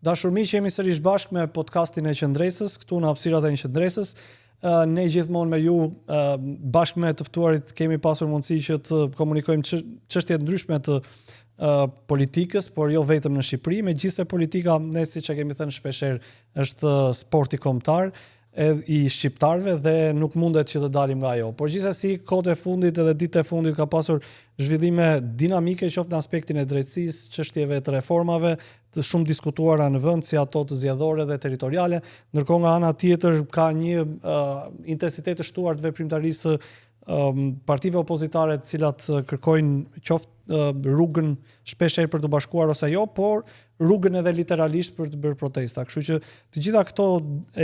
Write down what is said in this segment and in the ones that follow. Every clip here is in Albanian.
Dashur miq, jemi sërish bashkë me podcastin e Qendresës, këtu në hapësirat e Qendresës. Ne gjithmonë me ju bashkë me të ftuarit kemi pasur mundësi që të komunikojmë çështje të ndryshme të politikës, por jo vetëm në Shqipëri, megjithëse politika, ne siç e kemi thënë shpeshherë, është sporti kombëtar i shqiptarëve dhe nuk mundet që të dalim nga ajo. Por gjithsesi, kohët e fundit edhe ditët e fundit ka pasur zhvillime dinamike qoftë në aspektin e drejtësisë, çështjeve të reformave, të shumë diskutuara në vend si ato të zgjedhore dhe territoriale, ndërkohë nga ana tjetër ka një intensitet të shtuar të veprimtarisë partive opozitare të cilat kërkojnë qoftë rrugën shpeshherë për të bashkuar ose jo, por rrugën edhe literalisht për të bërë protesta. Kështu që të gjitha këto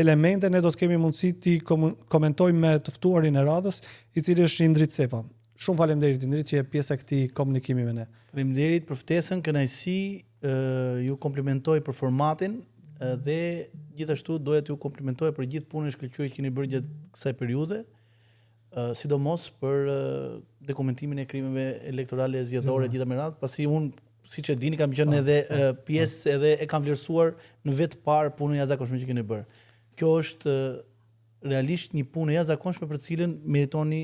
elemente ne do të kemi mundësi të komentojmë me të ftuarin e radhës, i cili është Indrit Sefa. Shumë faleminderit Indrit që je pjesë e këtij komunikimi me ne. Faleminderit për ftesën, kënaqësi, ju komplimentoj për formatin dhe gjithashtu doja t'ju komplimentoj për gjithë punën e shkëlqyer që keni bërë gjatë kësaj periudhe, sidomos për dokumentimin e krimeve elektorale zgjedhore gjithë me radhë, pasi unë siç e dini kam qenë edhe pjesë edhe e kam vlerësuar në vetë parë punën e jashtëzakonshme që keni bërë. Kjo është realisht një punë e jashtëzakonshme për të cilën meritoni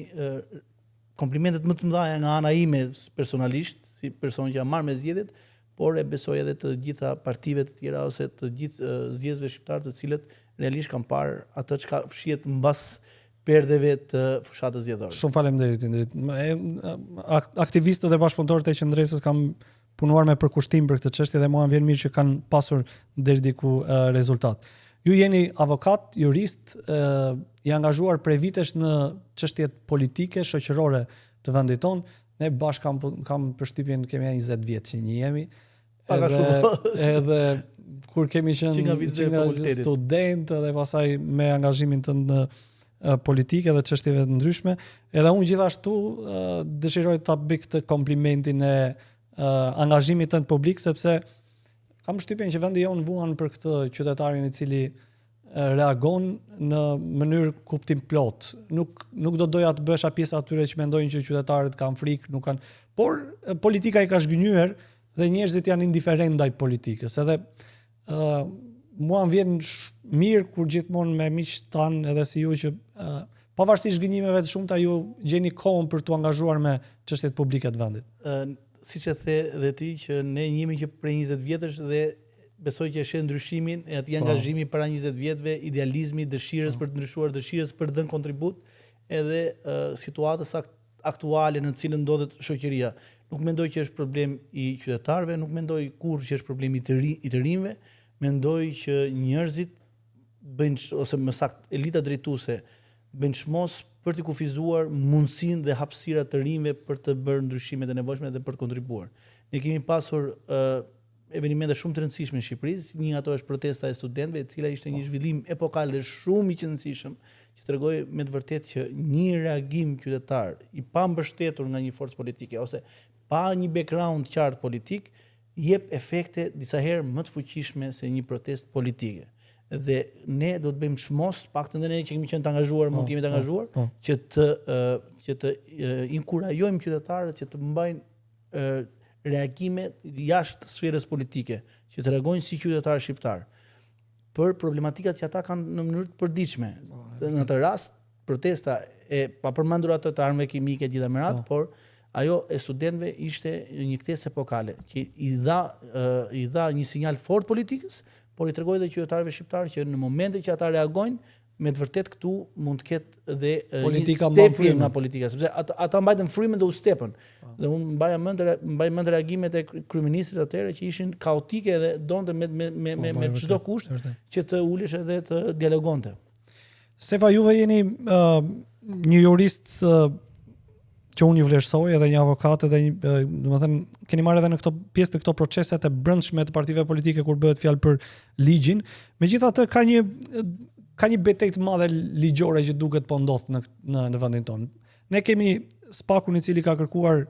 komplimentet më të mëdha nga ana ime personalisht, si person që jam marrë me zgjedhjet, por e besoj edhe të gjitha partive të tjera ose të gjithë zgjedhësve shqiptar të cilët realisht kanë parë atë çka fshihet mbas perdeve të fushatës zgjedhore. Shumë faleminderit Indrit. Aktivistët dhe bashkëpunëtorët e Qendresës kanë punuar me përkushtim për këtë çështje dhe mua më vjen mirë që kanë pasur deri diku rezultat. Ju jeni avokat, jurist, i angazhuar prej vitesh në çështjet politike, shoqërore të vendit tonë. Ne bashkë kam përshtypjen kemi 20 vjet që njihemi. Edhe kur kemi qenë student dhe pastaj me angazhimin tënd në politike dhe çështjeve të ndryshme, edhe unë gjithashtu dëshiroj ta bëj këtë komplimentin e angazhimit tënd publik, sepse kam përshtypjen që vendi jonë vuan për këtë qytetarin i cili reagon në mënyrë kuptim plot. Nuk do doja të bëhesha pjesë atyre që mendojnë që qytetarët kanë frikë, nuk kanë, por politika i ka zhgënjyer dhe njerëzit janë indiferent ndaj politikës. Edhe mua më vjen mirë kur gjithmonë me miqtë tanë edhe si ju që pavarësisht zhgënjimeve të shumta ju gjeni kohën për t'u angazhuar me çështjet publike të vendit. Siç e the dhe ti që ne njihemi që prej 20 vjetësh dhe besoj që e sheh ndryshimin e atij angazhimi para 20 vjetëve, idealizmi, dëshirës për të ndryshuar, dëshirës për të dhënë kontribut, edhe situatës aktuale në të cilën ndodhet shoqëria. Nuk mendoj që është problem i qytetarëve, nuk mendoj kurrë që është problem i të rinjve, mendoj që njerëzit bëjnë, ose më saktë elita drejtuese bëjnë çmos për të kufizuar mundësinë dhe hapësirat të rinjve për të bërë ndryshimet e nevojshme dhe për të kontribuar. Ne kemi pasur evenimente shumë të rëndësishme në Shqipëri, një nga ato është protesta e studentëve, e cila ishte një zhvillim epokal dhe shumë i qëndrueshëm, që tregoi me të vërtetë që një reagim qytetar i pambështetur nga një forcë politike ose pa një background qartë politik jep efekte disa herë më të fuqishme se një protestë politike. Dhe ne do të bëjmë çmos, paktën edhe ne që kemi qenë të angazhuar, mund të jemi të angazhuar, që të inkurajojmë qytetarët që të mbajnë reagime jashtë sferës politike, që të reagojnë si qytetarë shqiptar për problematikat që ata kanë në mënyrë të përditshme. Në atë rast, protesta e papërmendur ato të armëve kimike gjithë me radhë, por ajo e studentëve ishte një ktesë epokale që i dha një sinjal fort politikës, por i tregoi dhe qytetarëve shqiptarë që në momente që ata reagojnë, me të vërtet këtu mund të ketë dhe politika një stepje nga politika, sepse ata mbajtën frymën dhe u stepën. Dhe unë mbaj mend reagimet e kryeministrit atëherë që ishin kaotike dhe donte me çdo kusht që të ulesh edhe të dialogonte. Sefa, juve jeni një jurist që unë ju vlerësoj edhe një avokat edhe domethënë keni marrë edhe në këto pjesë të këto proceset e brendshme të partive politike kur bëhet fjalë për ligjin. Megjithatë ka një betejë të madhe ligjore që duket po ndodh në vendin tonë. Ne kemi Spakun i cili ka kërkuar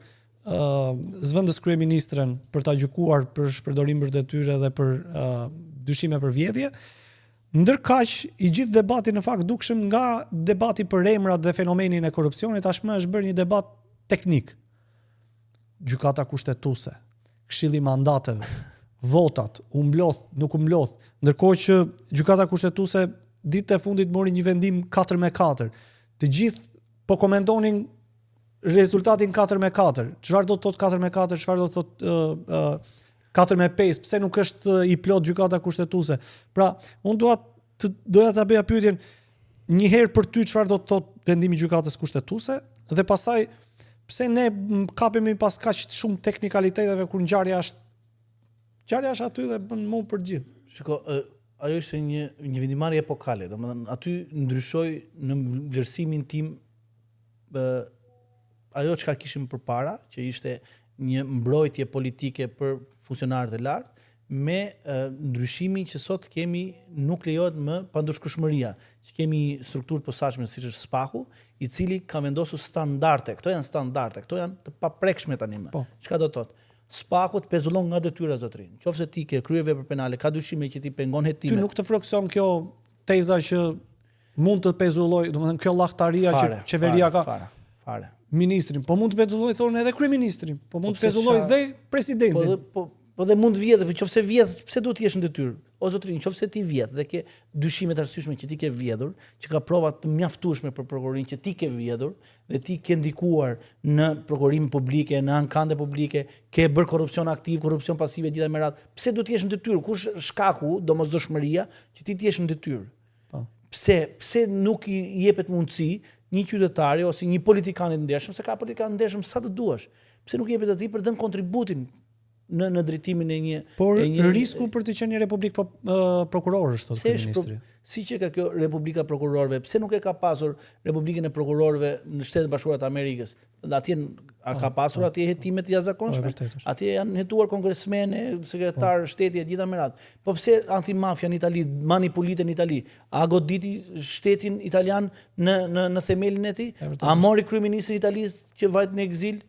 zëvendës kryeministrën për ta gjykuar për shpërdorim për detyrë dhe për dyshime për vjedhje. Ndërkaq i gjithë debati në fakt dukshëm nga debati për emrat dhe fenomenin e korrupsionit tashmë është bërë një debat teknik. Gjykata kushtetuese, këshilli i mandateve, votat, u mblodh, nuk u mblodh, ndërkohë që gjykata kushtetuese ditët e fundit mori një vendim 4-4. Të gjithë po komentonin rezultatin 4-4. Çfarë do të thotë 4-4, çfarë do të thotë 4-5, pse nuk është i plot gjykata kushtetuese. Pra, unë doja ta bëja pyetjen një herë për ty çfarë do të thotë vendimi i gjykatës kushtetuese dhe pastaj pse ne kapemi pas kaq shumë teknikaliteteve kur ngjarja është aty dhe bën më për gjithë. Shiko, ajo ishte një vendimarrje epokale, domethënë aty ndryshoi në vlerësimin tim ajo çka kishim përpara, që ishte një mbrojtje politike për funksionarët e lartë, me ndryshimin që sot kemi nuk lejohet më pandushkueshmëria, që kemi strukturë posaçme siç është Spaku, i cili ka vendosur standarde. Këto janë standarde, këto janë të paprekshme tani më. Çka do të thotë? Spaku të pezullon nga detyra zotrin. Qofse ti ke kryer vepër penale, ka dyshime që ti pengon hetimet. Ty nuk të frikson kjo teza që mund të pezulloj, domethënë kjo llahtaria që qeveria ka fare. Ministrin, po mund të pezulloj thonë edhe kryeministrin, po mund të pezulloj dhe presidentin. Po dhe mund të vjedh, nëse vjedh, pse duhet të jesh në detyrë? O zotrin, nëse ti vjedh dhe ke dyshime të arsyeshme që ti ke vjedhur, që ka prova të mjaftueshme për prokurorinë që ti ke vjedhur dhe ti ke ndikuar në prokurorinë publike, në ankande publike, ke bërë korrupsion aktiv, korrupsion pasive gjithë me radhë, pse duhet të jesh në detyrë? Kush shkaku, domosdoshmëria që ti të jesh në detyrë? Pse nuk i jepet mundësi një qytetari ose një politikan i ndershëm, se ka politikan i ndershëm sa të duash. Pse nuk jepet atij për të dhënë kontributin në drejtimin e një risku për të qenë një republikë prokurorësh, thotë kryeministri. Si që ka kjo Republika Prokurorëve, pse nuk e ka pasur Republikën e Prokurorëve në Shtetet Bashkuara të Amerikës? Atje ka pasur atje hetime të jashtëzakonshme. Atje janë hetuar kongresmenë, sekretar shteti e gjitha me radhë. Po pse antimafia në Itali, Mani Pulite në Itali, a goditi shtetin italian në themelin e tij? A mori kryeministrin e Italisë që vajt në ekzil,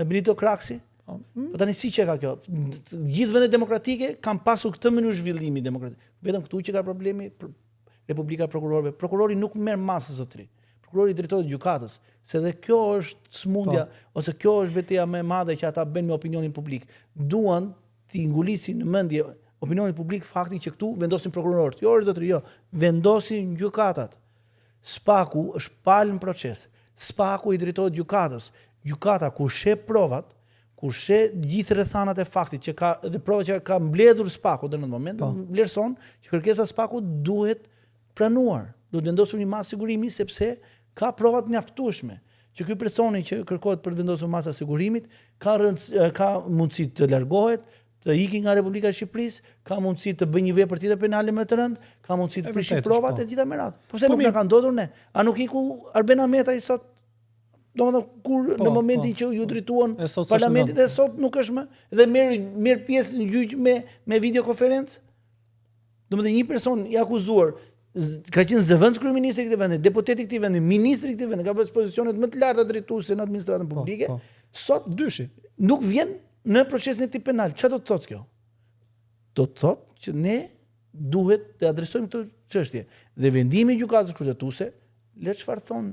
Benito Craxi? Po tani si që ka kjo? Gjithë vendet demokratike kanë pasur këtë mënyrë zhvillimi demokratik. Vetëm këtu që ka problemi Republika Prokurorëve. Prokurori nuk merr masë zotri. Prokurori drejtohet gjykatës, se dhe kjo është smundja ose kjo është betejë më e madhe që ata bëjnë me opinionin publik. Duan t'i ngulisin në mendje opinionin publik faktin që këtu vendosin prokurorët. Jo është zotri, jo, vendosin gjykatat. Spaku është palë në proces. Spaku i drejtohet gjykatës. Gjykata kur sheh provat, kur sheh gjithë rrethanat e faktit që ka dhe provat që ka mbledhur Spaku deri në moment, vlerëson që kërkesa e Spakut duhet pranuar. Duhet vendosur një masë sigurimi sepse ka provat mjaftueshme që ky personi që kërkohet për të vendosur masa sigurimit ka mundësi të largohet, të ikë nga Republika e Shqipërisë, ka mundësi të bëjë një vepër tjetër penale më të rëndë, ka mundësi të prishë provat e gjitha me radhë. Po pse nuk na ka ndodhur ne? A nuk iku Arben Ahmetaj sot? Domethënë kur në momentin që ju drejtuan parlamentit e sot nuk është më dhe merr pjesë në gjyq me videokonferencë. Domethënë një person i akuzuar ka qenë zëvendës kryeministri i këtij vendi, deputeti i këtij vendi, ministri i këtij vendi, ka pasur pozicionet më të larta drejtuese në administratën publike. Sot dyshi nuk vjen në procesin e tij penal. Çfarë do të thotë kjo? Do të thotë që ne duhet të adresojmë këtë çështje. Dhe vendimi i gjykatës kushtetuese, le çfarë thon,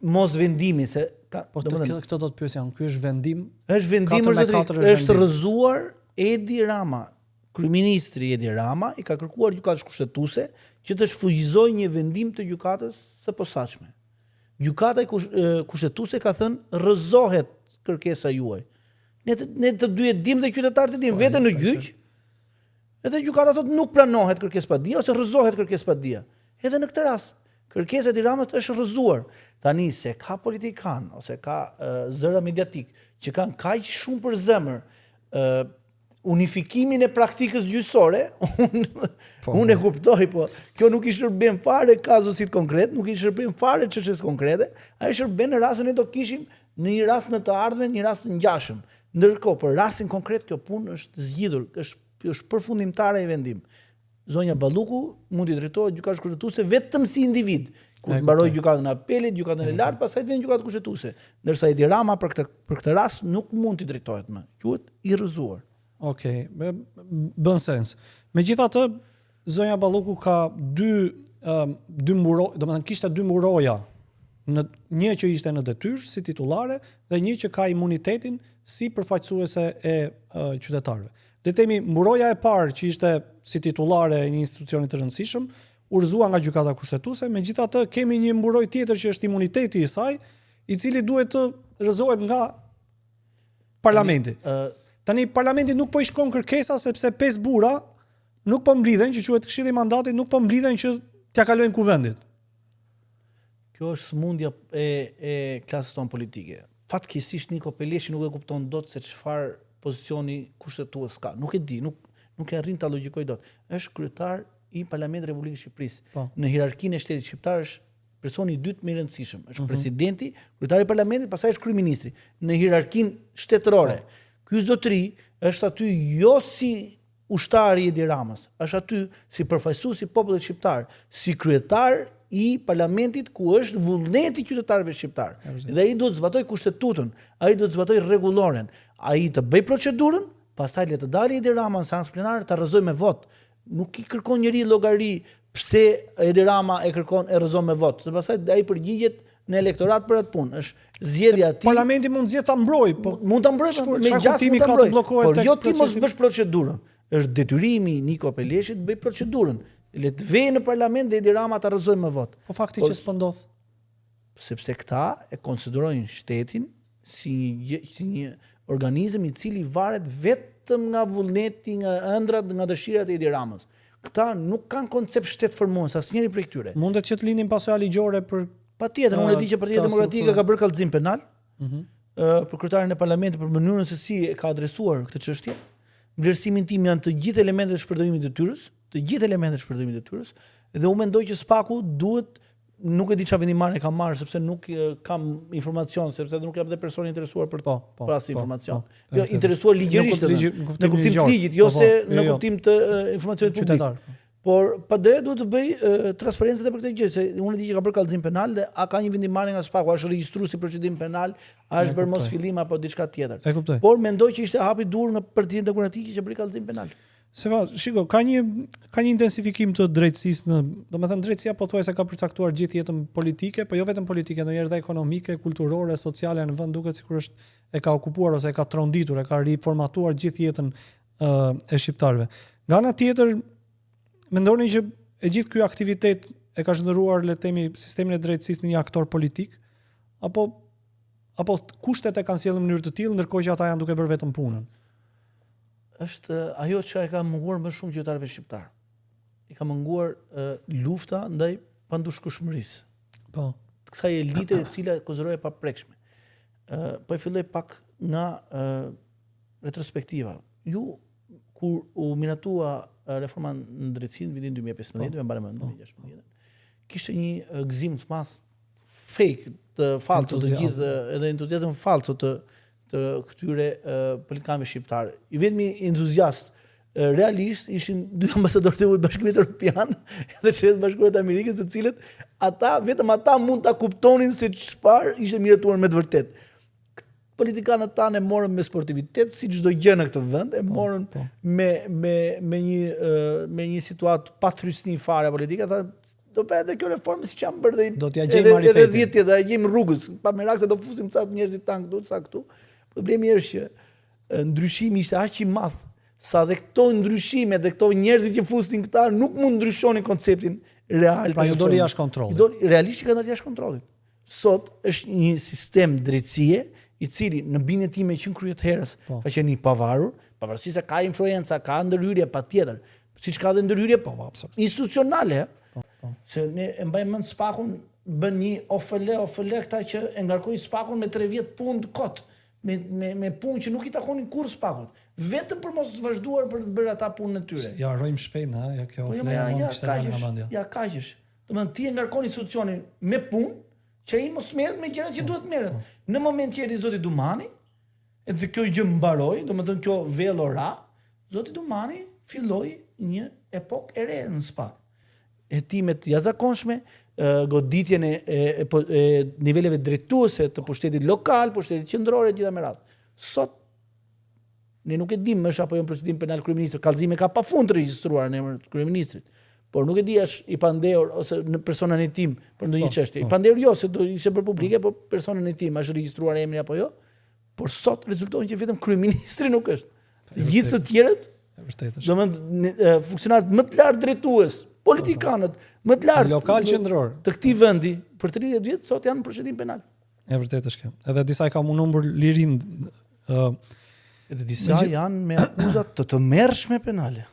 mos vendimi se ka, këtë do të pyes janë, ky është vendim. Është vendim është rrëzuar Edi Rama. Kryeministri Edi Rama i ka kërkuar gjykatës kushtetuese që të shfrytëzojë një vendim të gjykatës së posaçme. Gjykata kushtetuese ka thënë rrëzohet kërkesa juaj. Ne të dy e dim dhe qytetarët e dim vetëm në gjyq. Edhe gjykata thotë nuk pranohet kërkesë pa dija ose rrëzohet kërkesë pa dija. Edhe në këtë rast kërkesa e Edi Ramës është rrëzuar. Tani se ka politikan ose ka zëra mediatik që kanë kaq shumë për zemër unifikimin e praktikës gjyqësore, unë e kuptoj, po kjo nuk i shërben fare kazusit konkret, nuk i shërben fare çështjes konkrete, ai shërben në rastin e do kishim në një rast në të ardhmen, një rast të ngjashëm. Ndërkohë për rastin konkret kjo punë është zgjidhur, është përfundimtare e vendim. Zonja Balluku mund të drejtohet gjykatës kushtetuese vetëm si individ. Kur mbaroj gjykatën e apelit, gjykatën e lartë, pastaj vjen gjykata kushtetuese. Ndërsa Edi Rama për këtë rast nuk mund të drejtohet më. Quhet i rrëzuar. Okej, bën sens. Megjithatë, zonja Balluku ka dy muro, domethënë kishte dy muroja. Një që ishte në detyrë si titullare dhe një që ka imunitetin si përfaqësuese e qytetarëve. Le të themi muroja e parë që ishte si titullare e një institucioni të rëndësishëm, urëzua nga gjykata kushtetuese, megjithatë kemi një mburoj tjetër që është imuniteti i saj, i cili duhet të rrëzohet nga parlamenti. Tani parlamenti nuk po i shkon kërkesa sepse 5 burra nuk po mblidhen, që quhet Këshilli i Mandatit, nuk po mblidhen që t'ia kalojnë kuvendit. Kjo është smundja e klasës tonë politike. Fatkeqësisht Niko Peleshi nuk e kupton dot se çfarë pozicioni kushtetues ka. Nuk e di, nuk e arrin ta logjikoj dot. Është kryetar i Parlamentit të Republikës së Shqipërisë. Në hierarkinë e shtetit shqiptar është personi i dytë më i rëndësishëm. Është presidenti, kryetari i Parlamentit, pastaj është kryeministri. Në hierarkinë shtetërore. Ky zotëri është aty jo si ushtari i Edi Ramës, është aty si përfaqësues i popullit shqiptar, si kryetar i Parlamentit ku është vullneti i qytetarëve shqiptar. Dhe ai duhet të zbatoj kushtetutën, ai duhet të zbatoj rregulloren, ai të bëj procedurën, pastaj le të dalë Edi Rama në seancë plenare ta rrëzoj me vot. Nuk i kërkon njëri llogari pse Edi Rama e kërkon e rrëzon me vot. Dhe pastaj ai përgjigjet në elektorat për atë punë. Është zgjedhja e tij. Parlamenti mund zgjedh ta mbrojë, po mund ta mbrojë me gjastë mund ta mbrojë. Por jo ti mos bësh procedurën. Është detyrimi i Niko Peleshit të bëj procedurën. Le të vejë në parlament dhe Edi Rama ta rrëzojë me vot. Po fakti që s'po ndodh. Sepse këta e konsiderojnë shtetin si një organizëm i cili varet vetëm nga vullneti, nga ëndrat, nga dëshirat e Edi Ramës. Këta nuk kanë koncept shtet formues, asnjëri prej këtyre. Mundet që të lindin pasojë ligjore për patjetër, unë e di që Partia Demokratike ka bërë kallëzim penal për kryetarin e parlamentit për mënyrën se si e ka adresuar këtë çështje. Vlerësimin tim janë të gjithë elementet e shpërdorimit të detyrës, dhe unë mendoj që SPAK-u duhet, nuk e di çfarë vendimmarrje ka marrë sepse nuk kam informacion, sepse nuk jam dhe personi interesuar për pas informacion. Jo, interesuar ligjërisht në kuptim të ligjit, jo se në kuptim të informacionit publik. Por PD duhet të bëj transparencë edhe për këtë gjë, se unë e di që ka bërë kallëzim penal dhe a ka një vendimmarrje nga SPAK-u, a është regjistruar si procedim penal, a është bërë mos fillim apo diçka tjetër. Por mendoj që ishte hapi dur nga Partia Demokratike që bëri kallëzim penal. Seva, shiko, ka një intensifikim të drejtësisë domethënë drejtësia pothuajse ka përcaktuar gjithë jetën politike, po jo vetëm politike, ndonjëherë edhe ekonomike, kulturore, sociale në vend, duket sikur është e ka okupuar ose e ka tronditur, e ka riformatuar gjithë jetën e shqiptarëve. Nga ana tjetër, mendoni që e gjithë ky aktivitet e ka zhndëruar, le të themi, sistemin e drejtësisë në një aktor politik, apo kushtet e kanë sjellë në mënyrë të tillë, ndërkohë që ata janë duke bërë vetëm punën? Është ajo që e ka munguar më shumë qytetarëve shqiptar. I ka munguar lufta ndaj pandushkueshmërisë. Po. Të kësaj elite e cila konsiderohej pa prekshme. Po e filloj pak nga retrospektiva. Ju kur u miratua reforma në drejtësi në vitin 2015, me mbarë më 2016, kishte një gëzim të madh fake, të falso të gjithë, edhe entuziazëm falso të këtyre politikanëve shqiptarë. I vetmi entuziast realisht ishin 2 ambasadorë të Bashkimit Evropian dhe Shtetet Bashkuara të Amerikës, të cilët vetëm ata mund ta kuptonin se çfarë ishte miratuar me të vërtetë. Politikanët tanë e morën me sportivitet, si çdo gjë në këtë vend, e morën me një situatë pa trysni fare politike, tha do bëhet edhe kjo reformë siç janë bërë do t'ja gjejmë marifetin. Edhe 10 tjetër, gjejmë rrugës, pa merak se do fusim ca njerëzit tan këtu, ca këtu. Problemi është që ndryshimi ishte aq i madh sa dhe këto ndryshime dhe këto njerëzit që fusnin këta nuk mund ndryshonin konceptin real. Pra ju doli jashtë kontrollit. Realisht kanë dalë jashtë kontrollit. Sot është një sistem drejtësie i cili në bindjen time që kryet herës ka qenë i pavarur, pavarësisht se ka influenca, ka ndërhyrje patjetër, siç ka dhe ndërhyrje institucionale. Se ne e mbajmë mend SPAK-un bën një ofele këta që e ngarkojnë SPAK-un me 3 vjet punë kot. Me punë që nuk i takonin kurrë SPAK-ut, vetëm për mos të vazhduar për të bërë ata punën e tyre. Ja harrojmë shpejt, ha, ja kjo. Ja kaqësh. Domethënë ti e ngarkon institucionin me punë që ai mos merret me gjërat që duhet merret. Në moment që erdhi zoti Dumani, edhe kjo gjë mbaroi, domethënë kjo vello ra, zoti Dumani filloi një epokë e re në SPAK. Hetimet jashtëzakonshme, goditjen e niveleve drejtuese të pushtetit lokal, pushtetit qendror e gjitha me radhë. Sot ne nuk e dim më apo jo procedim penal kryeministri, kallëzimi ka pafund të regjistruar në emër të kryeministrit. Por nuk e di është i pandehur ose në personën e tim për ndonjë çështje. I pandehur jo se do ishte për publike, por personën e tim është regjistruar emri apo jo. Por sot rezulton që vetëm kryeministri nuk është. Të gjithë të tjerët, domethënë funksionarët më të lartë drejtues, politikanët më të lartë lokal qendror të këtij vendi për 30 vjet sot janë në procedim penal. E vërtetë është kjo. Edhe disa ka mundur për lirin edhe disa janë me akuzat të tmerrshme penale.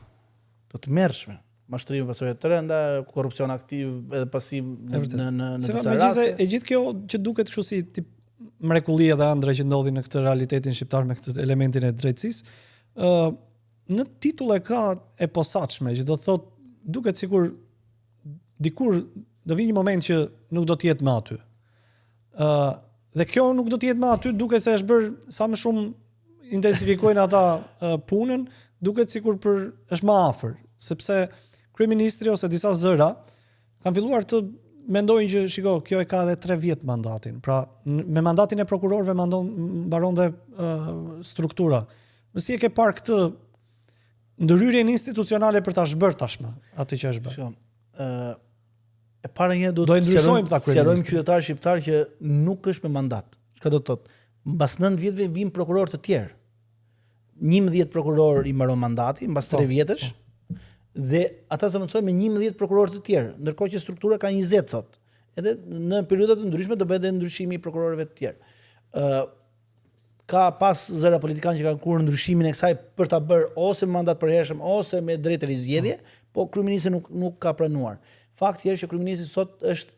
Të tmerrshme. Mashtrime pasojë të rënda, korrupsion aktiv edhe pasiv në disa raste. E gjithë kjo që duket kështu si tip mrekulli edhe ëndra që ndodhin në këtë realitetin shqiptar me këtë elementin e drejtësisë, në titull e ka e posaçme, që do të thotë duket sikur dikur do vi një moment që nuk do të jetë më aty. Dhe kjo nuk do të jetë më aty, duket se është bërë sa më shumë intensifikojnë ata punën, duket sikur është më afër, sepse kryeministri ose disa zëra kanë filluar të mendojnë që shiko, kjo e ka edhe 3 vjet mandatin. Pra me mandatin e prokurorëve mbaron dhe struktura. Mësi e ke parë këtë ndërhyrjen institucionale për ta zhbërë tashmë atë që është bërë. E para një do të sqarojmë qytetarë shqiptar që nuk është me mandat. Çka do të thotë? Mbas 9 vjetëve vijnë prokurorë të tjerë. 11 prokurorë i mbaron mandati mbas 3 vjetësh. Dhe ata zëvendësojnë me 11 prokurorë të tjerë, ndërkohë që struktura ka 20 sot. Edhe në periudha të ndryshme do bëhet edhe ndryshimi i prokurorëve të tjerë. Ka pas zëra politikanë që kanë kurrë ndryshimin e kësaj për ta bërë ose me mandat përhershëm ose me drejtë rizgjedhje, po kryeministri nuk ka pranuar. Fakti është që kryeministri sot është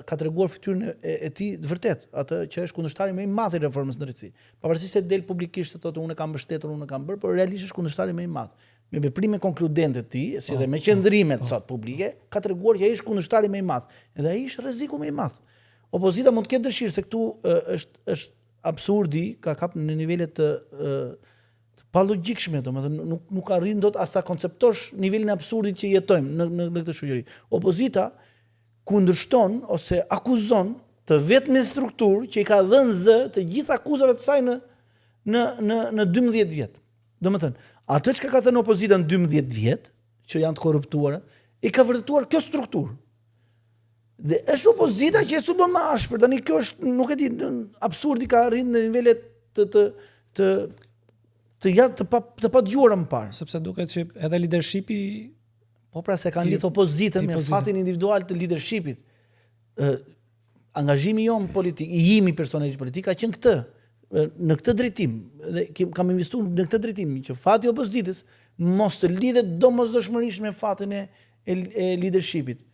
ka treguar fytyrën e tij të vërtet, atë që është kundërshtari më i madh i reformës në drejtësi. Pavarësisht se del publikisht thotë unë kam mbështetur, unë kam bërë, por realisht është kundërshtari më i madh. Me veprime konkludente të tij, si dhe me qendrimet sot publike, ka treguar që ai është kundërshtari më i madh. Edhe ai është rreziku më i madh. Opozita mund të ketë dëshirë se këtu është absurdi, ka kap në nivele të palogjikshme, domethënë nuk arrin dot as ta konceptosh nivelin e absurdit që jetojmë në këtë shoqëri. Opozita kundërshton ose akuzon të vetme strukturë që i ka dhënë zë të gjithë akuzave të saj në 12 vjet. Domethënë, atë që ka thënë opozita në 12 vjet, që janë të korruptuara, i ka vërtetuar kjo strukturë. Dhe është opozita që e subon më ashpër, tani kjo është, nuk e di, absurdi ka arrin në nivele të pa dëgjuara më parë. Sepse duket që edhe leadershipi po pra se kanë lidh opozitën me fatin individual të leadershipit. Angazhimi jon politik, i jimi personazh politik ka qenë këtë, në këtë drejtim, dhe kam investuar në këtë drejtim që fati i opozitës mos të lidhet domosdoshmërisht me fatin e leadershipit.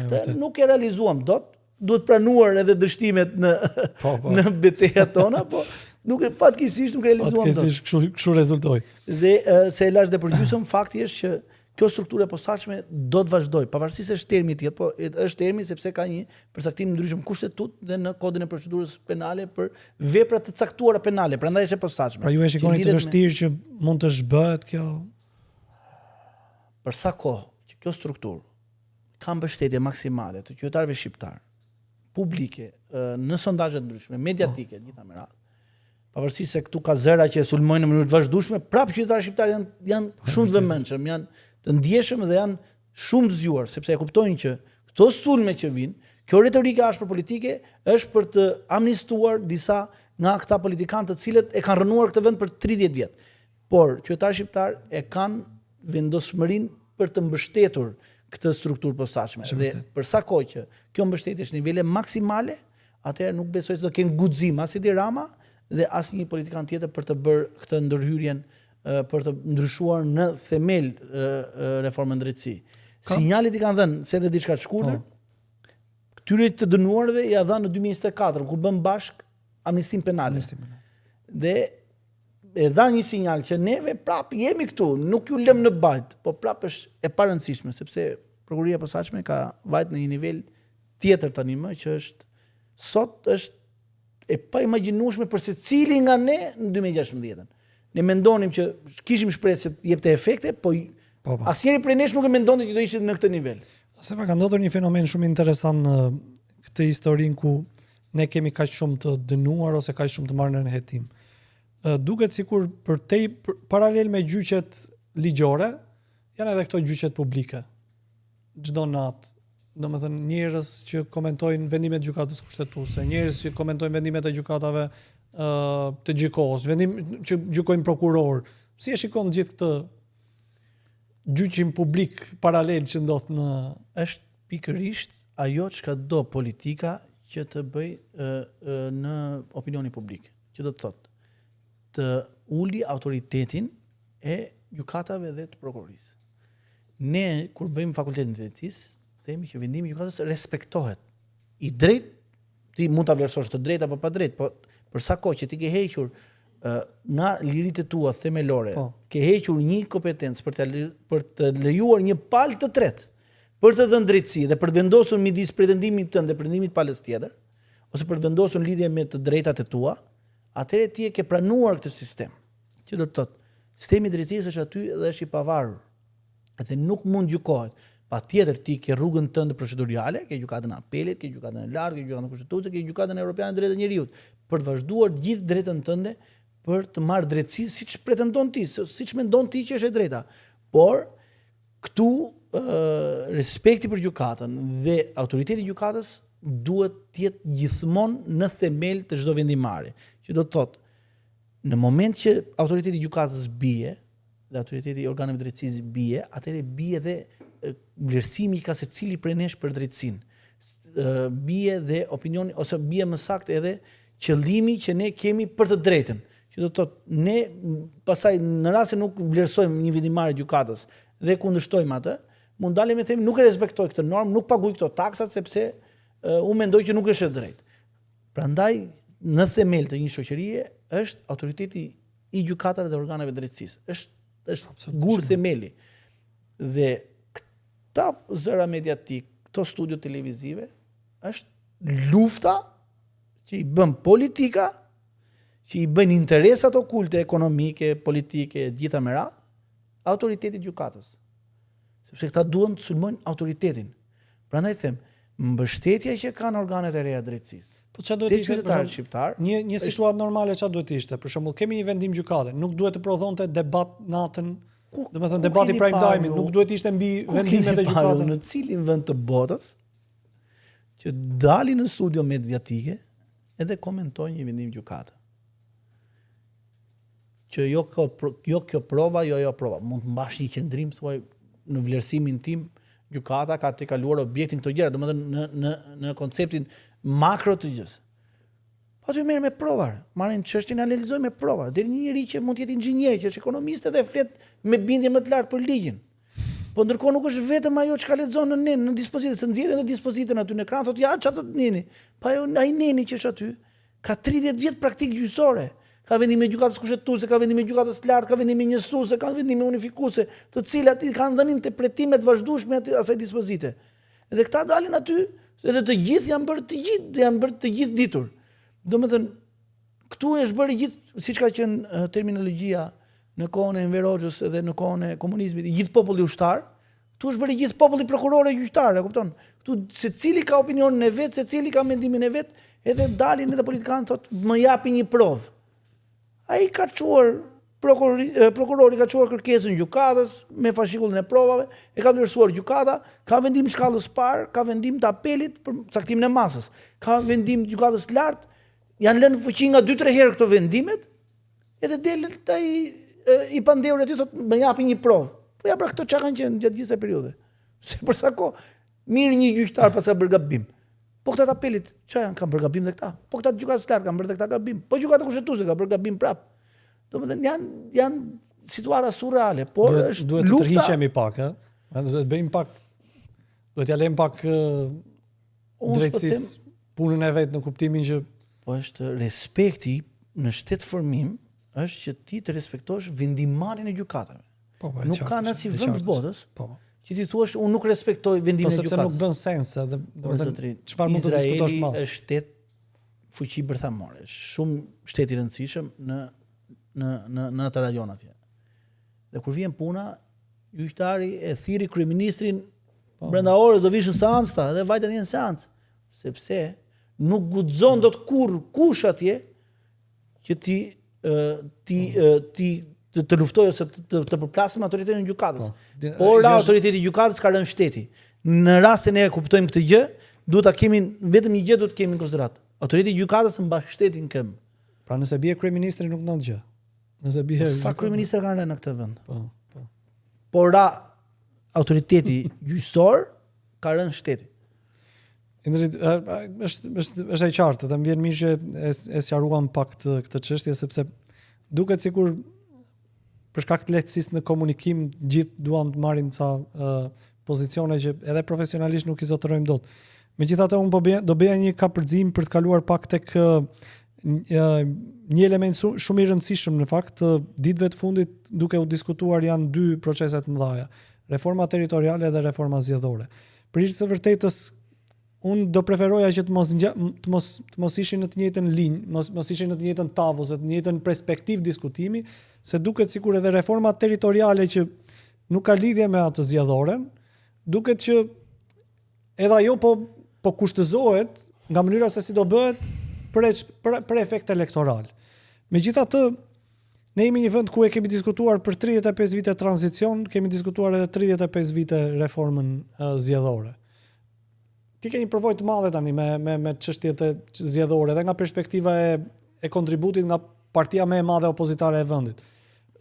Këtë nuk e realizuam dot, duhet pranuar edhe dështimet në betejat tona, po nuk e fatkeqësisht nuk e realizuam dot. Fatkeqësisht kështu rezultoi. Dhe se e lash dhe përgjysëm, fakti është që kjo strukturë e posaçme do të vazhdoj, pavarësisht se është termi i tillë, po është termi sepse ka një përcaktim ndryshëm kushtetut dhe në kodin e procedurës penale për vepra të caktuara penale, prandaj është e posaçme. Pra ju e shikoni të vështirë që mund të zhbëhet kjo? Për sa kohë që kjo strukturë ka mbështetje maksimale të qytetarëve shqiptar, publike, në sondazhe të ndryshme, mediatike, gjitha me radhë. Pavarësisht se këtu ka zëra që e sulmojnë në mënyrë të vazhdueshme, prapë qytetarët shqiptar janë shumë të vëmendshëm, janë të ndjeshëm dhe janë shumë të zgjuar, sepse e kuptojnë që këto sulme që vijnë, kjo retorike ashpër politike është për të amnistuar disa nga këta politikanë të cilët e kanë rënuar këtë vend për 30 vjet. Por qytetarët shqiptar e kanë vendosmërinë për të mbështetur këtë strukturë posaçme. Dhe për sa kohë që kjo mbështetje është në nivele maksimale, atëherë nuk besoj se do kenë guxim as Edi Rama dhe asnjë politikan tjetër për të bërë këtë ndërhyrjen për të ndryshuar në themel reformën drejtësi. Sinjalet i kanë dhënë se edhe diçka të shkurtër. Këtyre të dënuarve ja dhanë në 2024 kur bën bashk amnistin penale. Dhe e dha një sinjal që neve prap jemi këtu, nuk ju lëm në bajt, po prap është e parëndësishme sepse prokuroria e posaçme ka vajt në një nivel tjetër tani më që është sot është e pa imagjinueshme për secili nga ne në 2016. Ne mendonim që kishim shpresë se të jepte efekte, po asnjëri prej nesh nuk e mendonte që do ishte në këtë nivel. Se ka ndodhur një fenomen shumë interesant në këtë historinë ku ne kemi kaq shumë të dënuar ose kaq shumë të marrë në hetim. Duket sikur paralel me gjyqet ligjore, janë edhe këto gjyqet publike. Çdo natë, domethënë njerëz që komentojnë vendimet e gjykatës kushtetuese, njerëz që komentojnë vendimet e gjykatave të gjykos, vendim që gjykojnë prokuror. Si e shikon gjithë këtë gjyqin publik paralel që ndodh në është pikërisht ajo çka do politika që të bëj në opinionin publik, që do të thotë të uli autoritetin e gjykatave dhe të prokurorisë. Ne kur bëjmë fakultetin e drejtësisë, themi që vendimi i gjykatës respektohet. I drejt ti mund ta vlerësosh të drejtë apo pa drejtë, po për sa kohë që ti ke hequr nga liritë tua themelore, ke hequr një kompetencë për të lejuar një palë të tretë, për të dhënë drejtësi dhe për të vendosur midis pretendimit tënd dhe pretendimit palës tjetër, ose për të vendosur lidhje me të drejtat e tua, atëherë ti e ke pranuar këtë sistem. Që do të thotë, sistemi i drejtësisë është aty dhe është i pavarur. Dhe nuk mund gjykohet. Patjetër ti ke rrugën tënde procedurale, ke gjykatën e apelit, ke gjykatën e lartë, ke gjykatën kushtetuese, ke gjykatën evropiane e drejtë të njerëzit, për të vazhduar gjithë drejtën tënde për të marrë drejtësi siç pretendon ti, siç mendon ti që është e drejta. Por këtu respekti për gjykatën dhe autoriteti i gjykatës duhet të jetë gjithmonë në themel të çdo vendimare. Që do të thotë, në moment që autoriteti i gjykatës bie dhe autoriteti i organeve drejtësisë bie, atëherë bie dhe vlerësimi ka secili prej nesh për drejtësinë. Bie dhe opinioni ose bie më saktë edhe qëllimi që ne kemi për të drejtën. Që do të thotë, ne pastaj në rast se nuk vlerësojmë një vendimare gjykatës dhe kundërshtojmë atë, mund dalim e themi nuk e respektoj këtë normë, nuk paguaj këto taksat sepse unë mendoj që nuk është e drejtë. Prandaj në themel të një shoqërie është autoriteti i gjykatave dhe organeve drejtësisë. Është gur themeli. Dhe këta zëra mediatik, këto studio televizive, është lufta që i bën politika, që i bën interesat okulte, ekonomike, politike, gjitha me radhë, autoriteti i gjykatës. Sepse këta duhen të sulmojnë autoritetin. Prandaj them, mbështetja që kanë organet e reja drejtësisë. Po çfarë duhet të ishte qytetarët shqiptar? Një situatë normale çfarë duhet të ishte? Për shembull, kemi një vendim gjykate, nuk duhet të prodhonte debat natën, domethënë debati prime time, nuk duhet të ishte mbi vendimet e gjykatës. Në cilin vend të botës që dalin në studio mediatike edhe komentojnë një vendim gjykate. Që jo kjo prova, jo prova. Mund të mbash një qendrim thuaj në vlerësimin tim, gjykata ka të kaluar objektin këto gjëra, domethënë në konceptin makro të gjës. Po aty merr me prova, marrin çështjen analizojmë me prova. Deri një njerëz që mund të jetë inxhinier, që është ekonomist dhe flet me bindje më të lartë për ligjin. Po ndërkohë nuk është vetëm ajo çka lexon në dispozitën, se nxjerrën në dispozitën aty në ekran, thotë ja çfarë të neni. Pa ajo ai neni që është aty ka 30 vjet praktikë gjyqësore. Ka vendime gjykatës kushtetuese, ka vendime gjykatës lartë, ka vendime njësuese, ka vendime unifikuese, të cilat i kanë dhënë interpretime të vazhdueshme asaj dispozite. Edhe këta dalin aty, edhe të gjithë janë bërë të gjithë ditur. Domethënë, këtu është bërë gjithë, siç ka qenë terminologjia në kohën e Enver Hoxhës edhe në kohën e komunizmit, i gjithë populli ushtar, këtu është bërë gjithë populli prokurorë e gjyqtar, e kupton? Këtu secili ka opinionin e vet, secili ka mendimin e vet, edhe dalin edhe politikanë thotë, më japi një provë. Ai ka çuar prokurori ka çuar kërkesën gjykatës me fashikullin e provave, e ka vlerësuar gjykata, ka vendim shkallës parë, ka vendim të apelit për caktimin e masës, ka vendim gjykatës lartë, janë lënë fuqi nga 2-3 herë këto vendimet, edhe del ai i pandehur aty thotë më japi një provë. Po ja pra këto çka kanë qenë gjatë gjithë kësaj periudhe. Se për sa kohë mirë një gjyqtar pas ka bërë gabim. Po këta të apelit, që janë, kanë bërë gabim dhe këta? Po këta të gjykatës lartë kanë bërë dhe këta gabim? Po gjykata kushtetuese ka bërë gabim prapë. Domethënë janë situata surreale, por është duhet të tërhiqemi pak, duhet të bëjmë pak, duhet t'ja lejmë pak drejtësisë punën e vet në kuptimin që po është respekti në shtetëformim është që ti të respektosh vendimarrjen e gjykatave. Nuk ka asnjë vend të botës. Që ti thuash unë nuk respektoj vendimin e gjykatës. Po sepse nuk bën sens edhe domethënë çfarë mund të diskutosh më. Është shtet fuqi bërthamore, shumë shteti i rëndësishëm në atë rajon atje. Dhe kur vjen puna, gjyqtari e thirri kryeministrin brenda orës do vishën seanca dhe vajte në seancë, sepse nuk guxon dot kush atje që të luftoj ose të përplasë me autoritetin e gjykatës. Por autoriteti i gjykatës ka rënë shteti. Në rastin e kuptojmë këtë gjë, duhet ta kemi vetëm një gjë duhet të kemi në konsiderat. Autoriteti i gjykatës mba shtetin këmbë. Pra nëse bie kryeministri nuk ndodh gjë. Nëse bie sa kryeministër kanë rënë në këtë vend. Po. Por autoriteti gjyqësor ka rënë shteti. Është e qartë, dhe më vjen mirë që e sqaruam pak këtë çështje sepse duket sikur për shkak të lehtësisë në komunikim gjithë duam të marrim ca pozicione që edhe profesionalisht nuk i zotërojmë dot. Megjithatë unë do bëja një kapërcim për të kaluar pak tek një element shumë i rëndësishëm në fakt ditëve të fundit duke u diskutuar janë dy procese të mëdha, reforma territoriale dhe reforma zgjedhore. Për hir të së vërtetës unë do preferoja që të mos ishin në të njëjtën linjë, mos ishin në të njëjtën tavë ose të njëjtën perspektivë diskutimi, se duket sikur edhe reforma territoriale që nuk ka lidhje me atë zgjedhoren, duket që edhe ajo po kushtëzohet nga mënyra se si do bëhet për efekt elektoral. Megjithatë, ne jemi një vend ku e kemi diskutuar për 35 vite tranzicion, kemi diskutuar edhe 35 vite reformën zgjedhore. Ti ke një përvojë të madhe tani me çështjet e zgjedhore dhe nga perspektiva e kontributit nga partia më e madhe opozitare e vendit.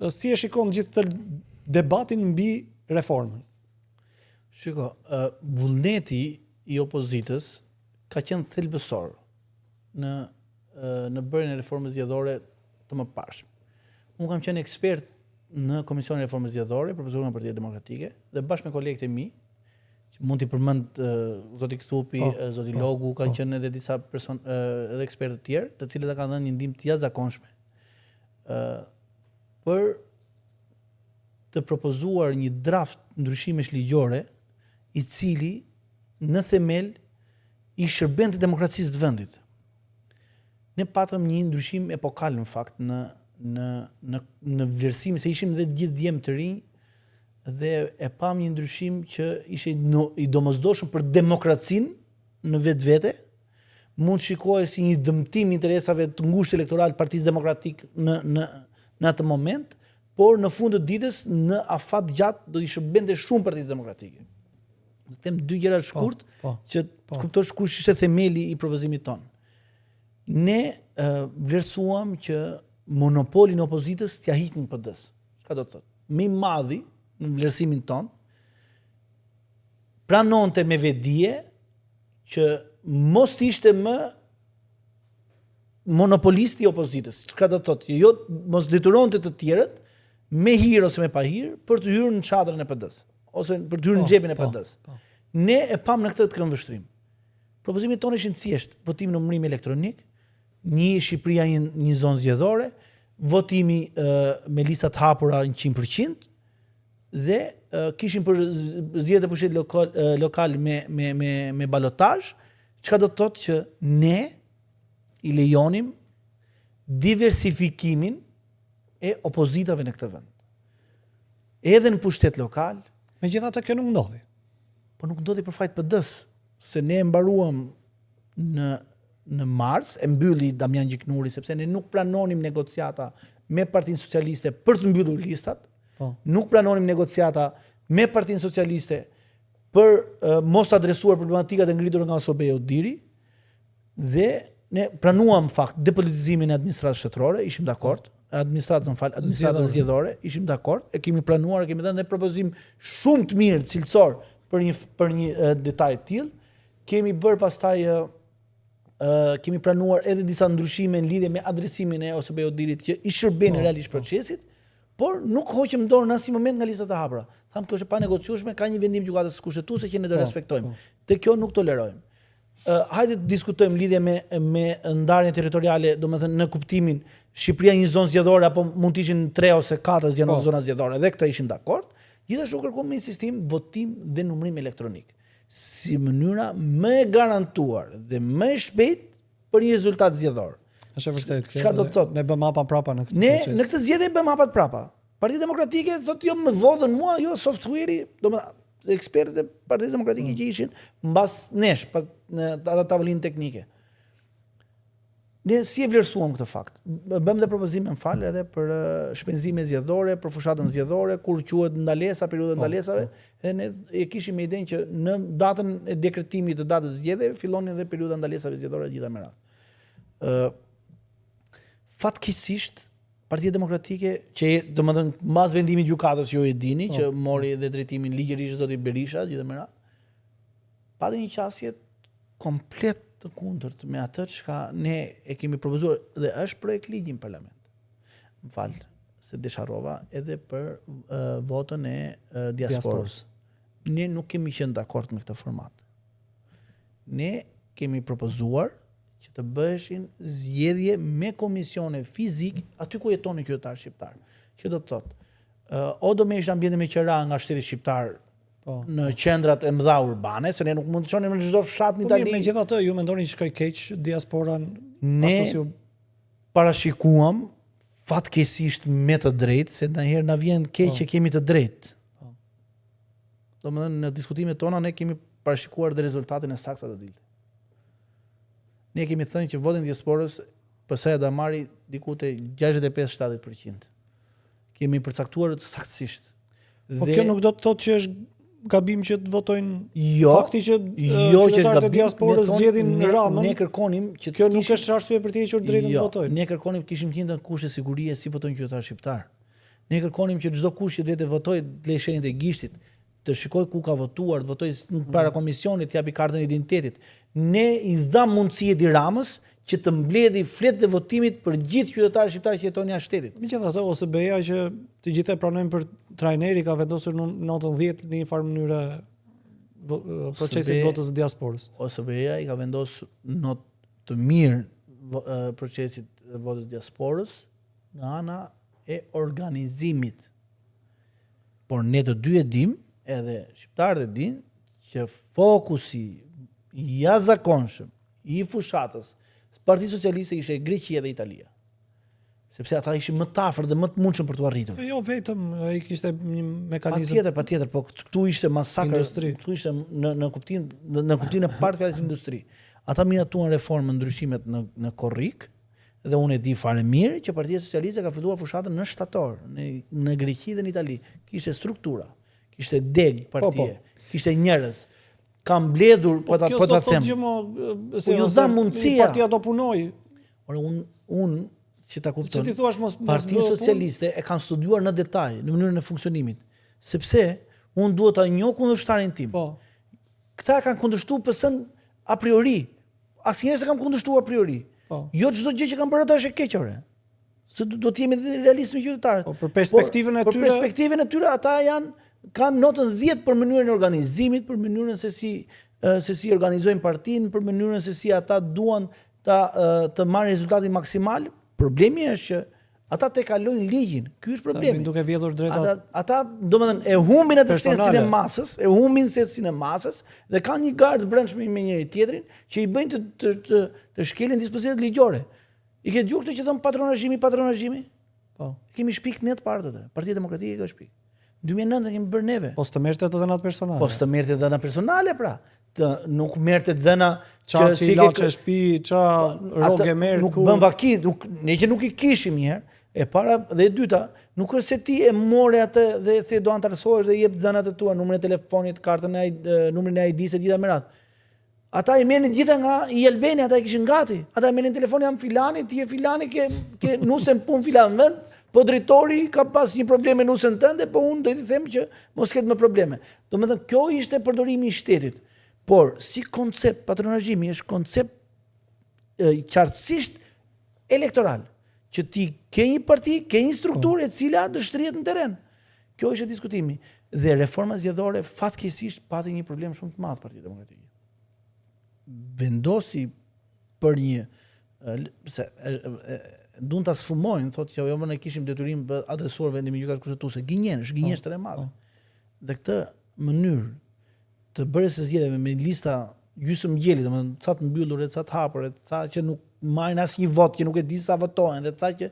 Si e shikon gjithë këtë debatin mbi reformën? Shiko, vullneti i opozitës ka qenë thelbësor në bërjen e reformës zgjedhore të mëparshme. Unë kam qenë ekspert në Komisionin e Reformës Zgjedhore, propozuar nga Partia Demokratike, dhe bashkë me kolegët e mi, që mund t'i përmend zoti Kthupi, zoti Logu, kanë qenë edhe disa edhe ekspertë të tjerë, të cilët kanë dhënë një ndihmë të jashtëzakonshme për të propozuar një draft ndryshimesh ligjore i cili në themel i shërben të demokracisë të vendit. Ne patëm një ndryshim epokal në fakt në vlerësim se ishim dhe gjithë djemë të rinj dhe e pam një ndryshim që ishte i domosdoshëm për demokracinë në vetvete, mund shikohet si një dëmtim interesave të ngushtë elektoral të Partisë Demokratike në atë moment, por në fund të ditës në afat gjatë do i shërbente shumë Partisë Demokratike. Do të them dy gjëra shkurt që kuptosh kush ishte themeli i propozimit ton. Ne vlerësuam që monopolin e opozitës t'ia hiqnin PD-s. Çka do të thotë? Më i madhi në vlerësimin ton pranonte me vetdije që mos ishte më monopolisti i opozitës. Çka do të thotë? Jo mos detyronte të tjerët me hir ose me pa hir për të hyrë në çadrën e PD-s ose për të hyrë në xhepin e PD-s. Ne e pam në këtë këmbvështrim. Propozimit tonë ishin thjesht votim në numërim elektronik, një Shqipëria një zonë zgjedhore, votimi me lista të hapura 100% dhe kishin për zgjedhje të pushtetit lokal me balotazh, çka do të thotë që ne i lejonim diversifikimin e opozitave në këtë vend. Edhe në pushtet lokal, megjithatë kjo nuk ndodhi. Po nuk ndodhi për fajt PD-s, se ne mbaruam në mars, e mbylli Damian Gjiknuri, sepse ne nuk pranonim negociata me Partinë Socialiste për të mbyllur listat, nuk pranonim negociata me Partinë Socialiste për mos të adresuar problematikat e ngritur nga Sobeja Udiri, dhe ne pranuam fakt depolitizimin e administratës shtetërore, ishim dakord, administratën zgjedhore, ishim dakord, e kemi pranuar, kemi dhënë dhe propozim shumë të mirë cilësor për një detaj të tillë. Kemi bërë pastaj kemi pranuar edhe disa ndryshime në lidhje me adresimin e Sobeja Udirit që i shërben realisht procesit, por nuk hoqëm dorë në asnjë moment nga listat e hapura. Tham kjo është e panegociueshme, ka një vendim gjykatës kushtetuese që ne do respektojmë. Te kjo nuk tolerojmë. Hajde të diskutojmë lidhje me ndarjen territoriale, domethënë në kuptimin Shqipëria një zonë zgjedhore apo mund të ishin 3 ose 4 zona zgjedhore, dhe këtë ishim dakord. Gjithashtu kërkuam me insistim votim dhe numërim elektronik. Si mënyra më e garantuar dhe më e shpejt për një rezultat zgjedhor. Është vërtet. Çka do të thotë? Ne bëm hapa prapa në këtë Ne proces. në këtë zgjedhje bëm hapat prapa. Partia Demokratike thotë jo më vodhën mua, jo software-i, domethënë ekspertët e Partisë Demokratike që ishin mbas nesh në atë tavolinë teknike. Ne si e vlerësuam këtë fakt. Bëm dhe propozime në edhe për shpenzime zgjedhore, për fushatën zgjedhore, kur quhet ndalesa, periudha ndalesave, dhe ne e kishim me idenë që në datën e dekretimit të datës zgjedhjeve fillonin dhe periudha ndalesave zgjedhore gjitha me radhë. Fatkeqësisht Partia Demokratike, që domethënë mbas vendimit të gjykatës ju e dini, që mori dhe drejtimin ligjërisht zoti Berisha gjithë me radhë, pati një qasje komplet të kundërt me atë çka ne e kemi propozuar dhe është projekt ligji në parlament. Më fal, se desharrova edhe për votën e diasporës. Ne nuk kemi qenë dakord me këtë format. Ne kemi propozuar që të bëheshin zgjedhje me komisione fizik aty ku jetonin qytetarë shqiptar. Që do të thotë, o do me ishte ambjente me qëra nga shteti shqiptar në qendrat e mëdha urbane, se ne nuk mund të çonim në çdo fshat në Itali. Megjithatë, ju mendoni që shkoi keq diasporan? Ne parashikuam fatkeqësisht me të drejtë, se ndonjëherë na vjen keq që kemi të drejtë. Domethënë në diskutimet tona ne kemi parashikuar dhe rezultatin e saktë të dilte. Ne kemi thënë që voti i diasporës PS-ja do marri diku te 65-70%. Kemi përcaktuar saktësisht. Po kjo nuk do të thotë që është gabim që të votojnë fakti që qytetarët e diasporës zgjedhin Ramën. Ne kërkonim që kjo nuk është arsye për të hequr drejtën të votojnë. Ne kërkonim kishim qenë në kushte sigurie si votojnë qytetarët shqiptar. Ne kërkonim që çdo kush që vetë votoi të lejë shenjën e gishtit, të shikoj ku ka votuar, të votojë para komisionit, të japi kartën e identitetit. Ne i dham mundësi Edi Ramës që të mbledhi fletët e votimit për gjithë qytetarët shqiptarë që jetojnë jashtë shtetit. Megjithatë, OSBE-ja që të gjithë e pranojnë për trajneri ka vendosur në 90 në një farë mënyrë procesit votës së diasporës. OSBE-ja i ka vendosur not të mirë procesit votës së diasporës nga ana e organizimit. Por ne të dy e dim, edhe shqiptarët e din, që fokusi i jashtëzakonshëm i fushatës Partia Socialiste ishte Greqia dhe Italia. Sepse ata ishin më të afër dhe më të mundshëm për t'u arritur. Jo vetëm, ai kishte një mekanizëm. Patjetër, po këtu ishte masakër, këtu ishte në kuptimin e parë fjalës industri. Ata miratuan reformën, ndryshimet në korrik, dhe unë e di fare mirë që Partia Socialiste ka filluar fushatën në shtator, në Greqi dhe në Itali. Kishte struktura, kishte deg partie, kishte njerëz. Kam mbledhur po ta them. Se ju dha mundësia. Partia do punoj. Ora un që ta kuptoj. Ti thua mos Partia Socialiste e kanë studiuar në detaj në mënyrën e funksionimit, sepse un duhet ta njoh kundërshtarin tim. Po. Këta kanë kundërshtuar PS-n a priori. Asnjëherë s'kam kundërshtuar a priori. Po. Jo çdo gjë që kanë bërë ata është e keq ore. Se do të jemi realistë me qytetarët. Po për perspektivën e tyre. Për perspektivën e tyre ata kanë notën 10 për mënyrën e organizimit, për mënyrën se si organizojnë partinë, për mënyrën se si ata duan të marrin rezultatin maksimal. Problemi është që ata te kalojnë ligjin. Ky është problemi. Duke vjedhur drejta. Ata domethënë e humbin atë sensin e masës, dhe kanë një gardë brendshme me njëri tjetrin që i bëjnë të shkelin dispozitat ligjore. I ke dëgjuar këtë që thon patronazhimi? Po. Kemi shpik net parë atë. Partia Demokratike ka shpik. 2009 kemi bërë neve. Po s'të merrte të dhënat personale. Po s'të merrte dhëna personale pra. Nuk merrte dhëna që si ilaçe shtëpi, rrogë merr. Nuk bën vaki, ne që nuk i kishim një herë. E para dhe e dyta, nuk është se ti e more atë dhe the do antarësohesh dhe jep dhënat e tua, numrin e telefonit, kartën numrin e ID-s e gjitha me radhë. Ata i merrnin gjitha nga i Albania, ata i kishin gati. Ata merrnin telefonin jam filani, ti je filani ke nusen pun filan vend. Po drejtori ka pas një problem me nusën tënde, po unë do t'i them që mos ketë më probleme. Domethënë kjo ishte përdorimi i shtetit. Por si koncept patronazhimi është koncept qartësisht elektoral, që ti ke një parti, ke një strukturë e cila dështrihet në terren. Kjo ishte diskutimi dhe reforma zgjedhore fatkeqësisht pati një problem shumë të madh Partia Demokratike. Vendosi për një duan ta sfumojnë, thotë që jo ne kishim detyrim për adresuar vendimin gjykatës kushtetuese, gënjeshtër e madhe. Dhe këtë mënyrë të bërjes së zgjedhjeve me lista gjysmë gjeli, domethënë ca të mbyllur, ca të hapur, ca që nuk marrin asnjë vot, që nuk e di sa votojnë, dhe ca që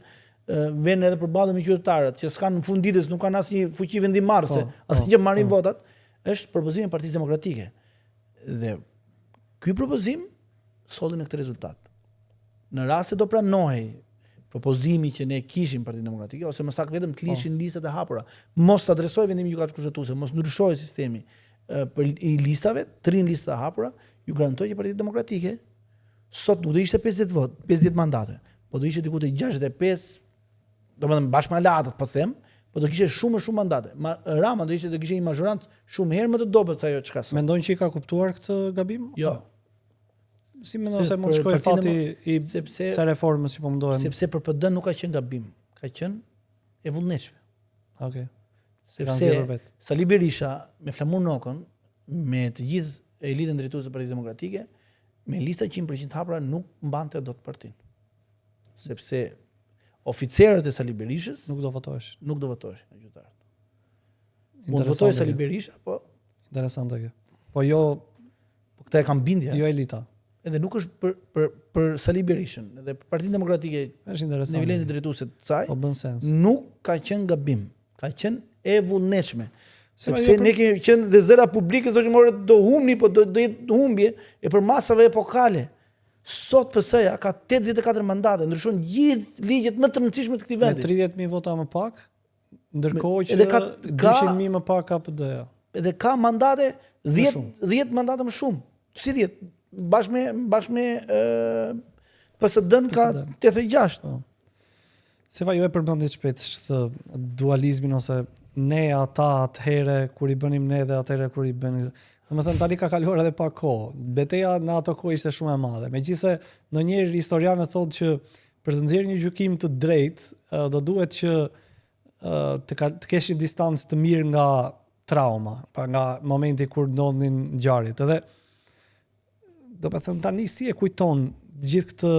vjen edhe përballë me qytetarët, që s'kan në fund ditës nuk kanë asnjë fuqi vendimarrëse, ata që marrin votat, është propozimi i Partisë Demokratike. Dhe ky propozim solli në këtë rezultat. Në rast se do pranohej propozimi që ne kishim Partinë Demokratike, ose më saktë vetëm të lishin listat e hapura, mos të adresoj vendimin gjykatës kushtetuese, mos ndryshoj sistemi për i listave, 3 listat e hapura, ju garantoj që Partia Demokratike sot nuk do ishte 50 vot, 50 mandate, po do ishte diku te 65, domethënë bashkë me Alatët, po them, po do kishte shumë mandate. Rama do kishte një mazhorancë shumë herë më të dobët se ajo çka sot. Mendojnë që i ka kuptuar këtë gabim? Jo. Si mendon se mund shkoj fati i sa reformës që po mundohen? Sepse për PD nuk ka qenë gabim, ka qenë e vullnetshme. Okej. Sepse Sali Berisha me Flamur Nokën, me të gjithë elitën drejtuese të Partisë Demokratike, me lista 100% hapura nuk mbante dot partinë. Sepse oficerët e Sali Berishës nuk do votohesh. Nuk do votohesh në qytetarët. Mund votojë Sali Berisha, po interesante kjo. Po jo, po këta e kanë bindje. Jo elita. Edhe nuk është për Sali Berishën, edhe për Partinë Demokratike është interesante. Në nivelin drejtuese të saj, po bën sens. Nuk ka qenë gabim, ka qenë e vullnetshme. Sepse ne kemi qenë dhe zëra publike thoshim ore do humni, po do jetë humbje e për masave epokale. Sot PS-ja ka 84 mandate, ndryshon gjithë ligjet më të rëndësishme të këtij vendi. Me 30.000 vota më pak, ndërkohë që 200.000 më pak ka PD-ja. Edhe ka mandate 10 mandate më shumë. Si 10? Bashkë me PSD-n ka 86. Se ju e përmendit shpejt këtë dualizmin ose ne ata atëherë kur i bënim ne dhe atëherë kur i bënin. Domethënë tani ka kaluar edhe pak kohë. Betejë në ato kohë ishte shumë e madhe. Megjithëse ndonjëherë historianët thotë që për të nxjerrë një gjykim të drejtë do duhet që të kesh një distancë të mirë nga trauma, pa nga momenti kur ndodhin ngjarjet. Edhe do të thënë tani si e kujton gjithë këtë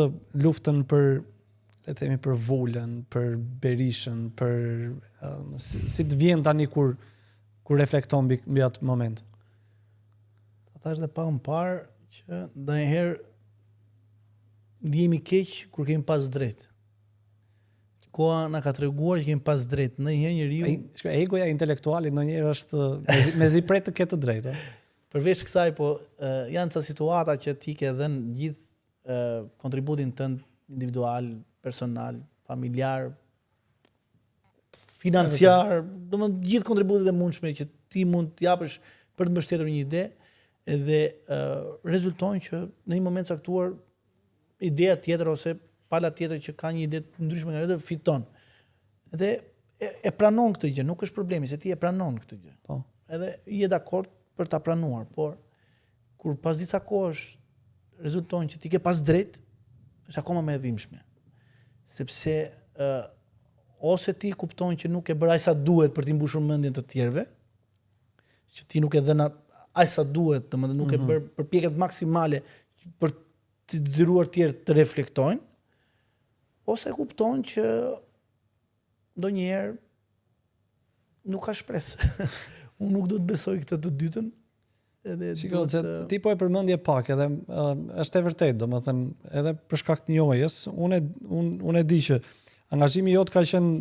luftën për, le të themi, për Vulën, për Berishën, për si të vjen tani kur reflekton mbi atë moment. Ata është dhe pak më parë që ndonjëherë ndihemi keq kur kemi pas drejt. Koha na ka treguar që kemi pas drejt. Ndonjëherë njeriu egoja intelektuale ndonjëherë është mezi pret të ketë drejtë. Përveç kësaj, po janë ca situata që ti ke dhënë gjithë kontributin tënd individual, personal, familjar, financiar, domethënë gjithë kontributet e mundshme që ti mund të japësh për të mbështetur një ide, edhe rezultojnë që në një moment caktuar ideja tjetër ose pala tjetër që ka një ide ndryshme nga vetë fiton. Edhe e pranon këtë gjë, nuk është problemi se ti e pranon këtë gjë. Po. Edhe je dakord për ta pranuar, por kur pas disa kohësh rezultojnë që ti ke pas drejt, është akoma më e dhimbshme. Sepse ose ti kupton që nuk e bëra aq sa duhet për t'i mbushur mendjen të tjerëve, që ti nuk e dhëna aq sa duhet, domethënë nuk e bër përpjekjet maksimale për të detyruar tjerë të reflektojnë, ose kupton që ndonjëherë nuk ka shpresë. Unë nuk do të besoj këtë të dytën. Shiko, se ti po e përmendje pak, edhe është e vërtetë, domethënë edhe për shkak të njohjes, unë e di që angazhimi jot ka qenë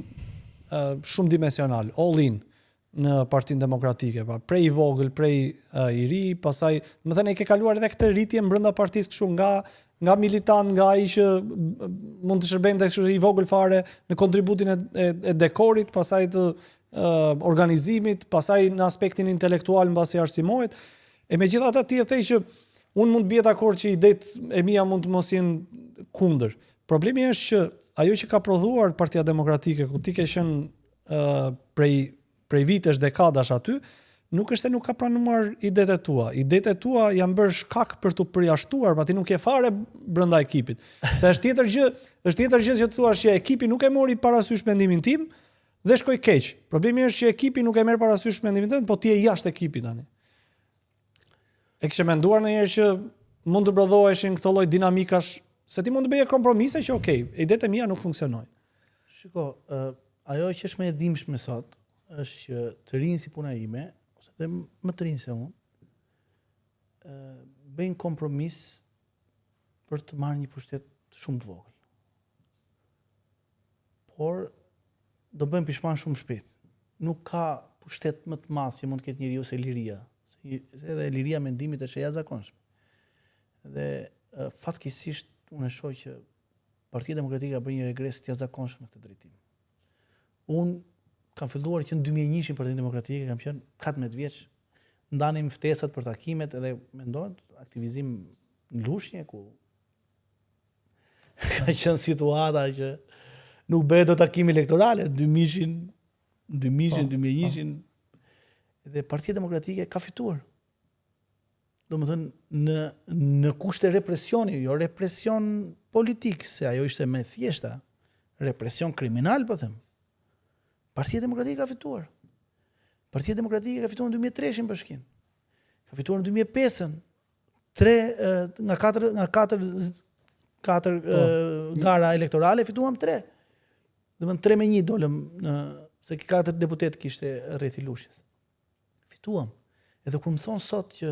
shumë dimensional, all in në Partinë Demokratike, pa prej i vogël, prej i ri, pastaj, domethënë e ke kaluar edhe këtë rritje brenda partisë kështu nga militant, nga ai që mund të shërbente kështu i vogël fare në kontributin e dekorit, pastaj të organizimit, pastaj në aspektin intelektual mbasi arsimohet. E megjithatë ti e thej që unë mund të bie dakord që idetë e mia mund të mos jenë kundër. Problemi është që ajo që ka prodhuar Partia Demokratike, ku ti ke qenë prej vitesh, dekadash aty, nuk është se nuk ka pranuar idetë e tua. Idetë e tua janë bërë shkak për të përjashtuar, pa ti nuk je fare brenda ekipit. Se është tjetër gjë që thua që ekipi nuk e mori parasysh mendimin tim dhe shkoi keq. Problemi është që ekipi nuk e merr parasysh mendimin tënd, po ti je jashtë ekipit tani. E kishe menduar ndonjëherë që mund të prodhoheshin këtë lloj dinamikash, se ti mund të bëje kompromise që okay, idetë e mia nuk funksionojnë. Shiko, ajo që është më e dhimbshme sot është që të rinë si puna ime, ose dhe më të rinë se unë, bëjnë kompromis për të marrë një pushtet shumë të vogël. Por do bëjmë pishman shumë shpejt. Nuk ka pushtet më të madh që mund të ketë njeriu se liria. Edhe liria mendimit është e jashtëzakonshme. Dhe fatkeqësisht unë shoh që Partia Demokratike ka bërë një regres të jashtëzakonshëm në këtë drejtim. Unë kam filluar që në 2001 Partia Demokratike kam qenë 14 vjeç, ndanim ftesat për takimet edhe mendojnë aktivizim në Lushnjë ku ka qenë situata që nuk bëhet do takime elektorale, 2000-shin, 2001-shin, dhe Partia Demokratike ka fituar. Domethënë në kushte represioni, jo represion politik, se ajo ishte më thjeshta, represion kriminal, po them. Partia Demokratike ka fituar. Partia Demokratike ka fituar në 2003 bashkinë. Ka fituar në 2005-ën. 3 nga 4 gara elektorale fituam 3. Domethënë 3-1 dolëm se 4 deputet kishte rreth i Lushjes. Fituam. Edhe kur më thon sot që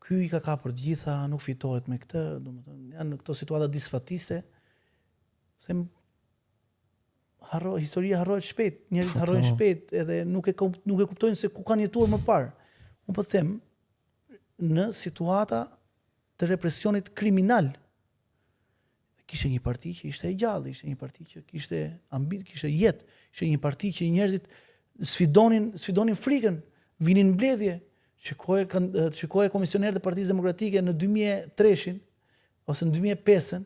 ky i ka kapur të gjitha, nuk fitohet me këtë, domethënë janë këto situata disfatiste, them historia harrohet shpejt, njerëzit harrojnë shpejt edhe nuk e kuptojnë se ku kanë jetuar më parë. Unë po them në situata të represionit kriminal. Kishte një parti që ishte e gjallë, ishte një parti që kishte ambit, kishte jetë, ishte një parti që njerëzit sfidonin frikën, vinin mbledhje. Shikoje komisionerët e Partisë Demokratike në 2003-shin ose në 2005-ën,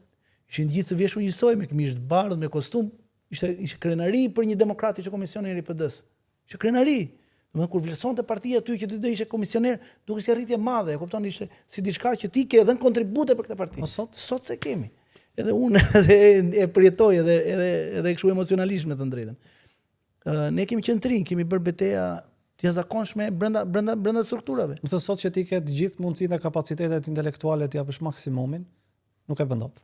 ishin gjithë të veshur njësoj me këmishë të bardhë, me kostum, ishte krenari për një demokrat që komisioneri i PD-s. Ishte krenari. Domethënë kur vlerësonte partia aty që ti do ishe komisioner, duke si arritje madhe, e kupton, ishte si diçka që ti ke dhënë kontribute për këtë parti. Sot se kemi. Edhe unë e përjetoj edhe kështu emocionalisht me të drejtën. Ne kemi qenë trinj, kemi bërë betejë të jashtëzakonshme brenda strukturave. Më thënë sot që ti ke të gjithë mundësitë dhe kapacitetet intelektuale të japësh maksimumin, nuk e bën dot.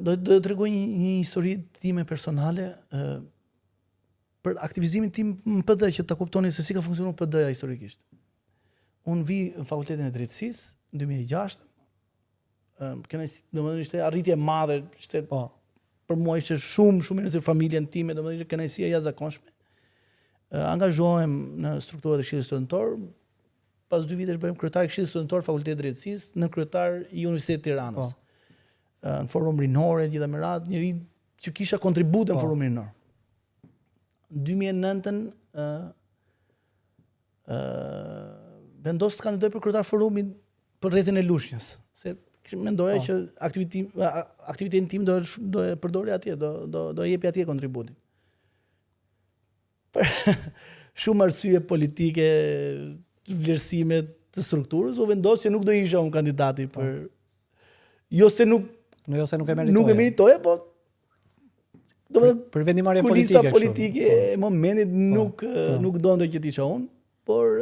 Do të tregoj një histori time personale për aktivizimin tim në PD, që ta kuptoni se si ka funksionuar PD-ja historikisht. Unë vi në Fakultetin e Drejtësisë në 2006. Domethënë ishte arritje e madhe, për mua ishte shumë në familjen time, domethënë ishte kënaqësi e jashtëzakonshme. Angazhohem në strukturat e Këshillit Studentor. Pas 2 vitesh bëhem kryetar i Këshillit Studentor Fakultetit të Drejtësisë, në kryetar i Universitetit të Tiranës. Në forum rinore, gjitha me radhë, njëri që kisha kontribute në forum rinor. Në 2009-ën vendos të kandidoj për kryetar forumin për rrethin e Lushnjës, se mendoja që aktivitetin tim do e përdori atje, do jepi atje kontributin. Për shumë arsye politike, vlerësime të strukturës, u vendos që nuk do isha unë kandidati për jo se nuk e meritoje, po për vendimarrje kulisa politike e momentit nuk donte që t'isha unë, por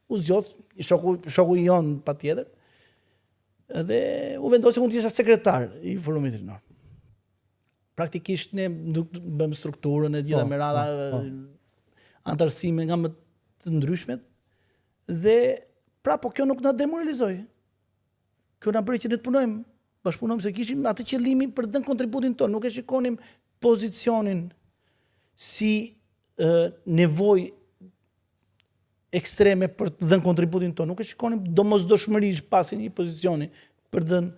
u zgjodh shoku i jon patjetër. Dhe u vendos që unë t'isha sekretar i forumit rinor. Praktikisht ne bëm strukturën e gjitha me radha antarësime nga më të ndryshmet, dhe po kjo nuk na demoralizoi. Kjo na bëri që ne të punojmë, bashkëpunojmë, se kishim atë qëllimi për të dhënë kontributin tonë, nuk e shikonim pozicionin si nevojë ekstreme për të dhënë kontributin tonë, nuk e shikonim domosdoshmërisht pasi një pozicioni për të dhënë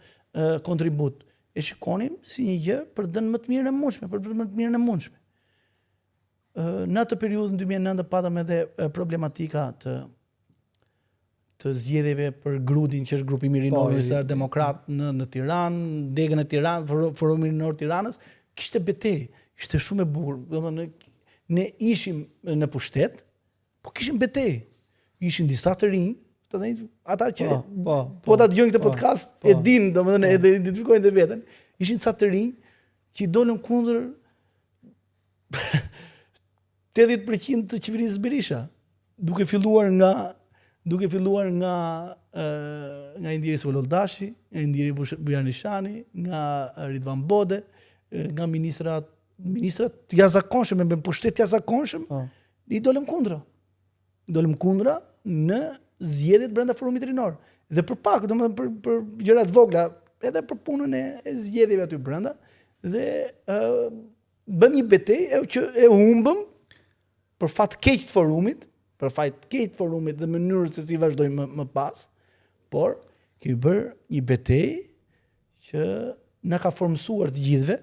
kontribut. E shikonim si një gjë për të dhënë më të mirën e mundshme. Në atë periudhë në 2009 patëm edhe problematika të zgjedhjeve për Grudin, që është grupimi rinor Universitar Demokrat në Tiranë, degën e Tiranë, forumi rinor Tiranës, kishte betejë, ishte shumë e bukur. Domethënë ne ishim në pushtet, po kishim betejë. Ishin disa të rinj, ata që po ta dëgjojnë këtë podcast e dinë, domethënë e identifikojnë të veten. Ishin ca të rinj që i dolën kundër 80% të qeverisë Berisha, duke filluar nga Indiri Sololdashi, nga Indiri Bujanishani, nga Ridvan Bode, nga ministrat të jashtëzakonshëm me pushtet të jashtëzakonshëm, i dolëm kundra. Dolëm kundra në zgjedhjet brenda forumit rinor. Dhe për pak, domethënë për gjëra të vogla, edhe për punën e zgjedhjeve aty brenda, dhe bëm një betejë që e humbëm për fat keq të forumit, dhe mënyrën se si vazhdojmë më pas, por kemi bërë një betejë që na ka formësuar të gjithëve,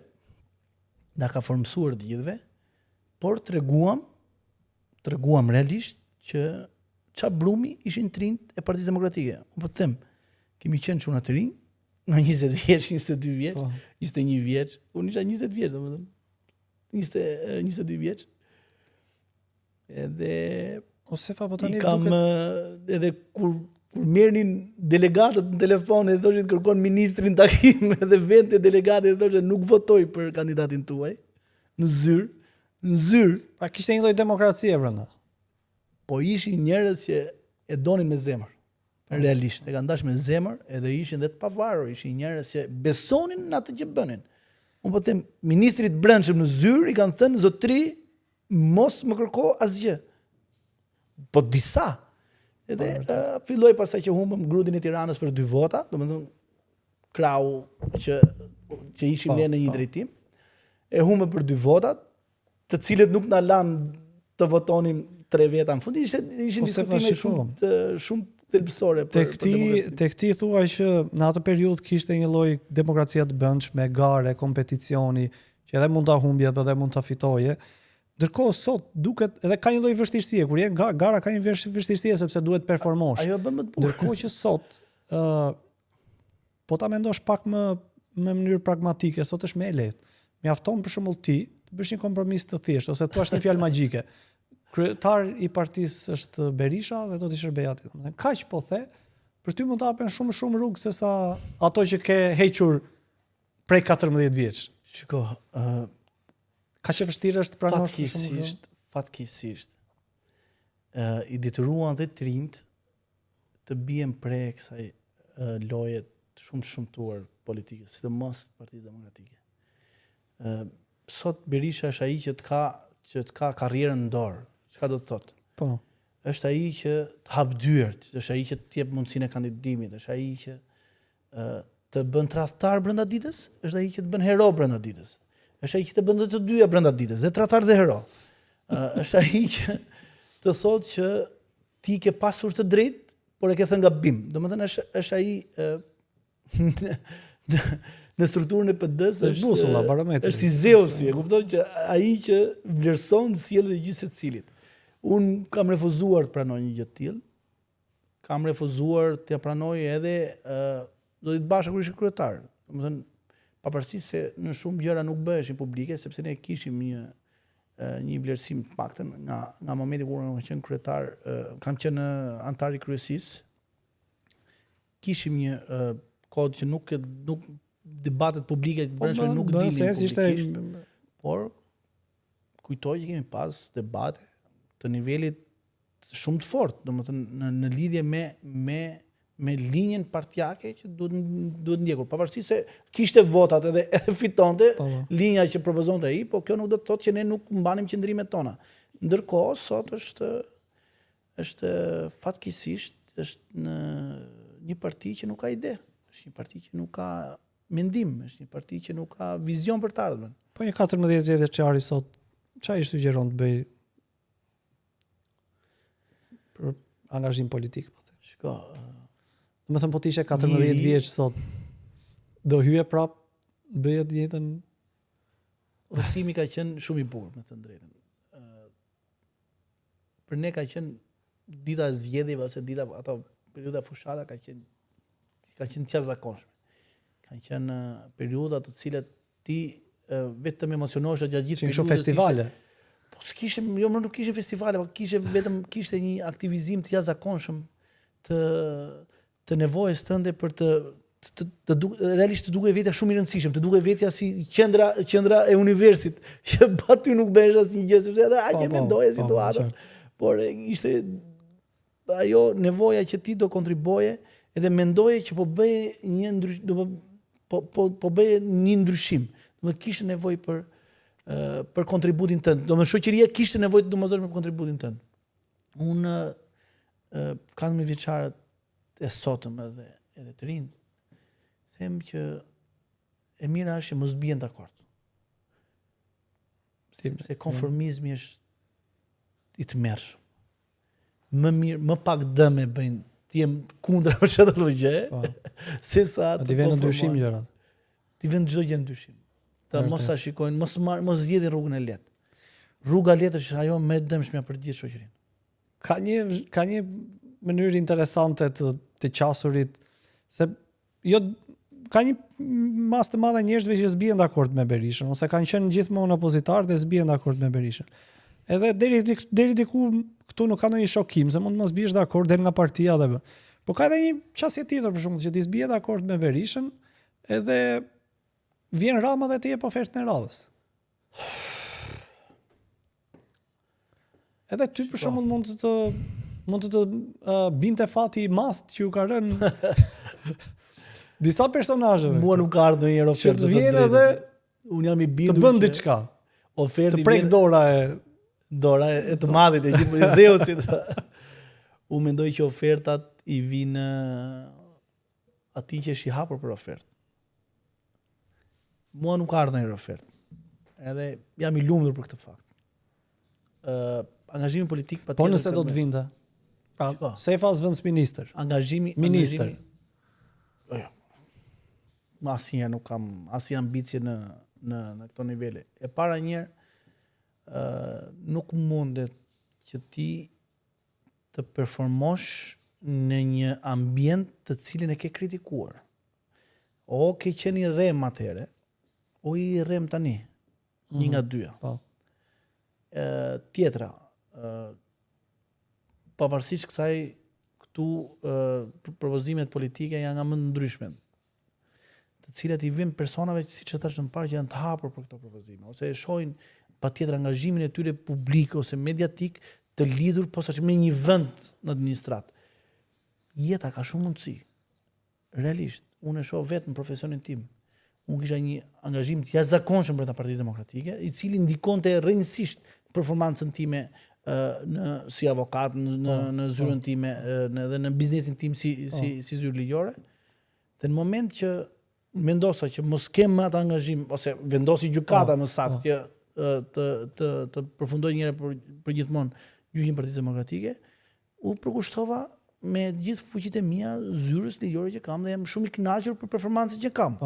por treguam realisht që qa brumi ishin të rinjt e Partisë Demokratike. Unë po të them, kemi qenë çuna të rinj, nga 20 vjeç, 22 vjeç, 21 vjeç, unë isha 20 vjeç, domethënë. 22 vjeç. Edhe ose fa po tani kam edhe kur merrnin delegatët në telefon e thoshin kërkon ministrin takim edhe vente delegatë e thoshin nuk votoj për kandidatin tuaj. Në zyrë. Pra kishte një lloj demokracie brenda. Po ishin njerëz që e donin me zemër. Realisht, e kanë dashur me zemër, edhe ishin dhe të pavarur, ishin njerëz që besonin në atë që bënin. Unë po them, ministrit brendshëm në zyrë i kanë thënë zotëri mos më kërko asgjë. Po disa. Edhe filloi pasaj që humbëm Grudin e Tiranës për 2 vota, domethënë krau që ishim ne në një drejtim. E humbëm për 2 votat, të cilët nuk na lanë të votonim 3 veta në fund. Ishin diskutime shumë thelbësore për demokracinë. Te këti thuaj që në atë periudhë kishte një lloj demokracia të brendshme, gare, kompeticioni, që edhe mund ta humbje, edhe mund ta fitoje. Ndërkohë sot duket edhe ka një lloj vështirësie, kur je gara ka një vështirësie sepse duhet performosh. Ajo bën më të bukur. Ndërkohë që sot po ta mendosh pak më mënyrë pragmatike, sot është më e lehtë. Mjafton për shembull ti të bësh një kompromis të thjeshtë ose thua një fjalë magjike. Kryetar i partisë është Berisha dhe do të shërbej aty. Kaq po the, për ty mund të hapen shumë rrugë se sa ato që ke hequr prej 14 vjeç. Shiko, kaq e vështirë është pranosh fatkeqësisht. I detyruan dhe të rinjt të bien prej kësaj loje shumë shëmtuar politike, sidomos Partisë Demokratike. Sot Berisha është ai që të ka karrierën në dorë. Çka do të thotë? Po. Është ai që të hap dyert, është ai që të jep mundësinë e kandidimit, është ai që të bën tradhtar brenda ditës, është ai që të bën hero brenda ditës. Është ai që të bën të dyja brenda ditës, dhe tradhtar dhe hero. Është ai që të thotë që ti ke pasur të drejtë, por e ke thënë gabim. Domethënë është ai në strukturën e PD-s është busulla, barometri. Është si Zeusi, e kupton që ai që vlerëson sjelljet e gjithë secilit. Un kam refuzuar të pranoj një gjë të tillë. Kam refuzuar t'ia pranoj edhe Zotit Basha kur ishte kryetar. Domethënë pavarësisht se në shumë gjëra nuk bëheshin publike sepse ne kishim një vlerësim të paktën nga momenti kur kam qenë kryetar, kam qenë antar i kryesisë. Kishim një kod që nuk debatet publike të brendshme nuk dilin publikisht, por kujtoj që kemi pas debate të nivelit shumë të fortë, domethënë në lidhje me linjën partijake që duhet ndjekur. Pavarësisht se kishte votat edhe fitonte linja që propozonte ai, po kjo nuk do të thotë që ne nuk mbanim qëndrimet tona. Ndërkohë sot është fatkeqësisht është në një parti që nuk ka ide, është një parti që nuk ka mendim, është një parti që nuk ka vizion për të ardhmen. Po një 14 vjeçari sot, çfarë i sugjeron të bëj për angazhim politik, po them. Shiko, më thënë po të ishe 14 vjeç sot, do hyje prap, bëje të jetën. Rrugtimi ka qenë shumë i bukur, me të drejtën. Për ne ka qenë dita e zgjedhjeve ose dita ato periudha fushata ka qenë të jashtëzakonshme. Kanë qenë periudha të cilat ti vetëm emocionohesh gjatë gjithë periudhës. Kishte festivale. Po s'kishte, nuk kishte festivale, po kishte një aktivizim të jashtëzakonshëm të nevojës tënde për realisht të duke vetja shumë i rëndësishëm, të duke vetja si qendra e universit, që pa ty nuk bëhesh asnjë gjë, sepse edhe aq e mendoje situatën. Por ishte ajo nevoja që ti do kontriboje edhe mendoje që po bëje një ndryshim, po bëje një ndryshim. Do të kishte nevojë për kontributin tënd. Do të shoqëria kishte nevojë të domosdoshme për kontributin tënd. Unë 14 vjeçarët e sotëm edhe të rinj, them që e mira është që mos bien dakord. Sepse konformizmi është i tmerrshëm. Më mirë, më pak dëm e bëjnë të jem kundra për çdo gjë, se sa të vjen në dyshim gjërat. Ti vjen çdo gjë në dyshim. Ta mos ta shikojnë, mos zgjedhin rrugën e lehtë. Rruga e lehtë është ajo më e dëmshme për gjithë shoqërinë. Ka një mënyrë interesante të qasurit, se jo ka një mas të madhe njerëzve që s'bien dakord me Berishën, ose kanë qenë gjithmonë opozitar dhe s'bien dakord me Berishën. Edhe deri diku këtu nuk ka ndonjë shokim, se mund të mos biesh dakord deri nga partia dhe po ka edhe një qasje tjetër për shkak që ti s'bie dakord me Berishën, edhe vjen Rama dhe të jep ofertën e radhës. Edhe ty për shembull mund të binte fati i madh që u ka rënë disa personazheve. Mua nuk ka ardhur ndonjëherë ofertë. Të vjen edhe un jam i bindur të bën diçka. Ofertë të prek dora e të madhit e gjithë Zeusit. Unë mendoj që ofertat i vinë atij që është i hapur për ofertë. Mua nuk ka ardhur ndonjëherë ofertë. Edhe jam i lumtur për këtë fakt. Angazhimi politik patjetër. Po nëse do të vinte. Pra, Sefa zëvendës ministër. Ministër. Ma asnjëherë nuk kam asnjë ambicie në këto nivele. E para njëherë nuk mundet që ti të performosh në një ambient të cilin e ke kritikuar. O ke qenë i rrem atëherë, o i rrem tani. Një nga dyja. Po. Tjetra, pavarësisht kësaj këtu propozimet politike janë nga më të ndryshme, të cilat i vijnë personave që siç e thash më parë që janë të hapur për këto propozime, ose e shohin patjetër angazhimin e tyre publik ose mediatik të lidhur posaçërisht me një vend në administratë. Jeta ka shumë mundësi. Realisht, unë e shoh vetë në profesionin tim. Unë kisha një angazhim të jashtëzakonshëm për Partisë Demokratike, i cili ndikonte rrënjësisht performancën time si avokat, në zyrën time, edhe në biznesin tim si zyrë ligjore. Dhe në moment që mendosa që mos kem më atë angazhim, ose vendosi gjykata më saktë që të përfundoj një herë për gjithmonë gjyqin e Partisë Demokratike, u përkushtova me gjithë fuqitë e mia zyrës ligjore që kam dhe jam shumë i kënaqur për performancën që kam.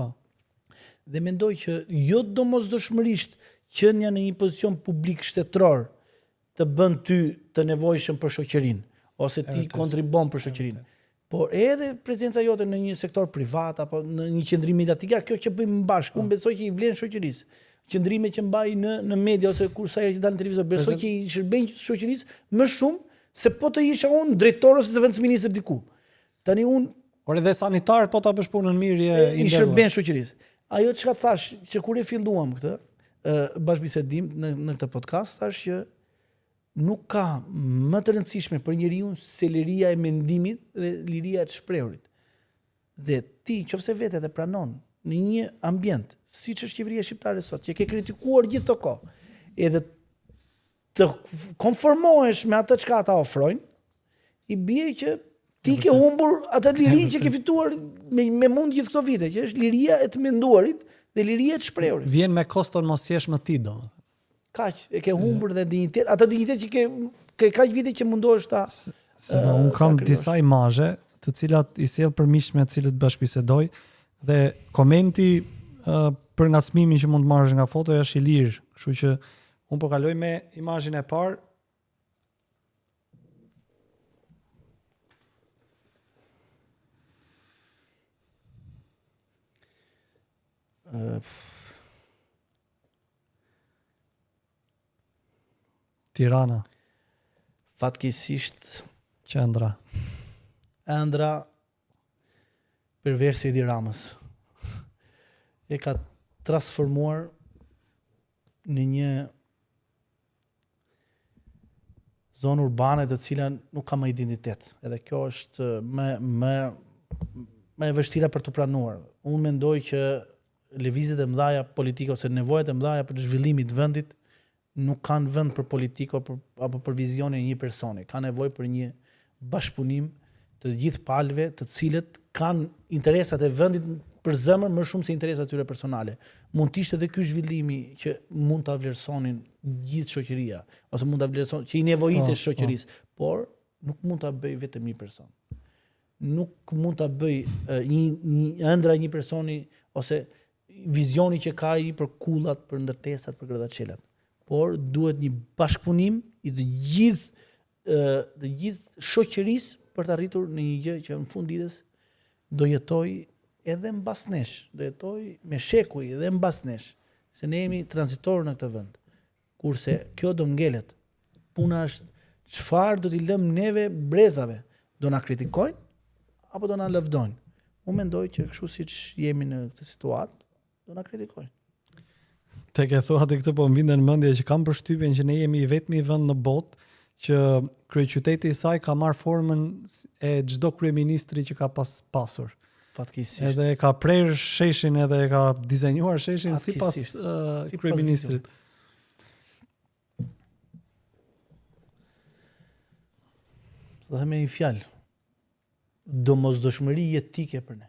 Dhe mendoj që jo domosdoshmërisht që në një pozicion publik shtetëror të bën ty të nevojshëm për shoqërinë ose ti kontribon për shoqërinë. Por edhe prezenca jote në një sektor privat apo në një qendrim mediatik, kjo që bëjmë bashkë, unë besoj që i vlen shoqërisë. Qendrime që mbaj në media ose kur sa herë që dal në televizor, besoj që i shërben shoqërisë më shumë se po të isha unë drejtor ose zëvendës ministër diku. Tani unë por edhe sanitar po ta bësh punën mirë i shërben shoqërisë. Ajo çka thash që kur e filluam këtë bashkëbisedim në këtë podcast, thash që nuk ka më të rëndësishme për njeriu se liria e mendimit dhe liria e të shprehurit. Dhe ti, nëse vetë edhe pranon në një ambient, siç është qeveria shqiptare sot, që ke kritikuar gjithë të kohë, edhe të konformohesh me atë çka ata ofrojnë, i bie që ti ke humbur atë lirinë që ke fituar me mund gjithë këto vite, që është liria e të menduarit dhe liria e të shprehurit. Vjen me koston mosjeshmë ti do. Kaq, e ke humbur dhe dinjitet, atë dinjitet që ke kaq vite që mundohesh ta. Unë kam disa imazhe të cilat i sjell për miqtë me të cilët bashkëbisedoj dhe komenti për ngacmimin që mund të marrësh nga fotoja është i lirë, kështu që unë po kaloj me imazhin e parë. Tirana. Fatkeqësisht Qendra. Ëndra perversi i Ramës e ka transformuar në një zonë urbane të cilën nuk ka më identitet. Edhe kjo është më e vështira për të pranuar. Unë mendoj që lëvizjet e mëdha politike ose nevojat e mëdha për zhvillimin të vendit nuk kanë vend për politikë apo për vizionin e një personi. Ka nevojë për një bashkëpunim të gjithë palëve, të cilët kanë interesat e vendit për zemër më shumë se interesat tyre personale. Mund të ishte edhe ky zhvillimi që mund ta vlerësonin gjithë shoqëria, ose mund ta vlerëson që i nevojitë shoqërisë, por nuk mund ta bëj vetëm një person. Nuk mund ta bëj një ëndra një personi ose vizioni që ka ai për kullat, për ndërtesat, për gradaçelat. Por duhet një bashkëpunim i të gjithë shoqërisë për të arritur në një gjë që në fund ditës do jetoj edhe mbas nesh, do jetoj me shekuj edhe mbas nesh, se ne jemi transitorë në këtë vend. Kurse kjo do ngelet. Puna është çfarë do t'i lëmë neve brezave? Do na kritikojnë apo do na lëvdojnë? Unë mendoj që kështu siç jemi në këtë situatë, do na kritikojnë. Tek e thua atë këtë po më vjen në mendje që kam përshtypjen që ne jemi i vetmi vend në botë që kryeqyteti i saj ka marrë formën e çdo kryeministri që ka pasur. Fatkeqësisht. Edhe e ka prerë sheshin edhe e ka dizenjuar sheshin sipas kryeministrit. Do të them një fjalë. Domosdoshmëri jetike për ne.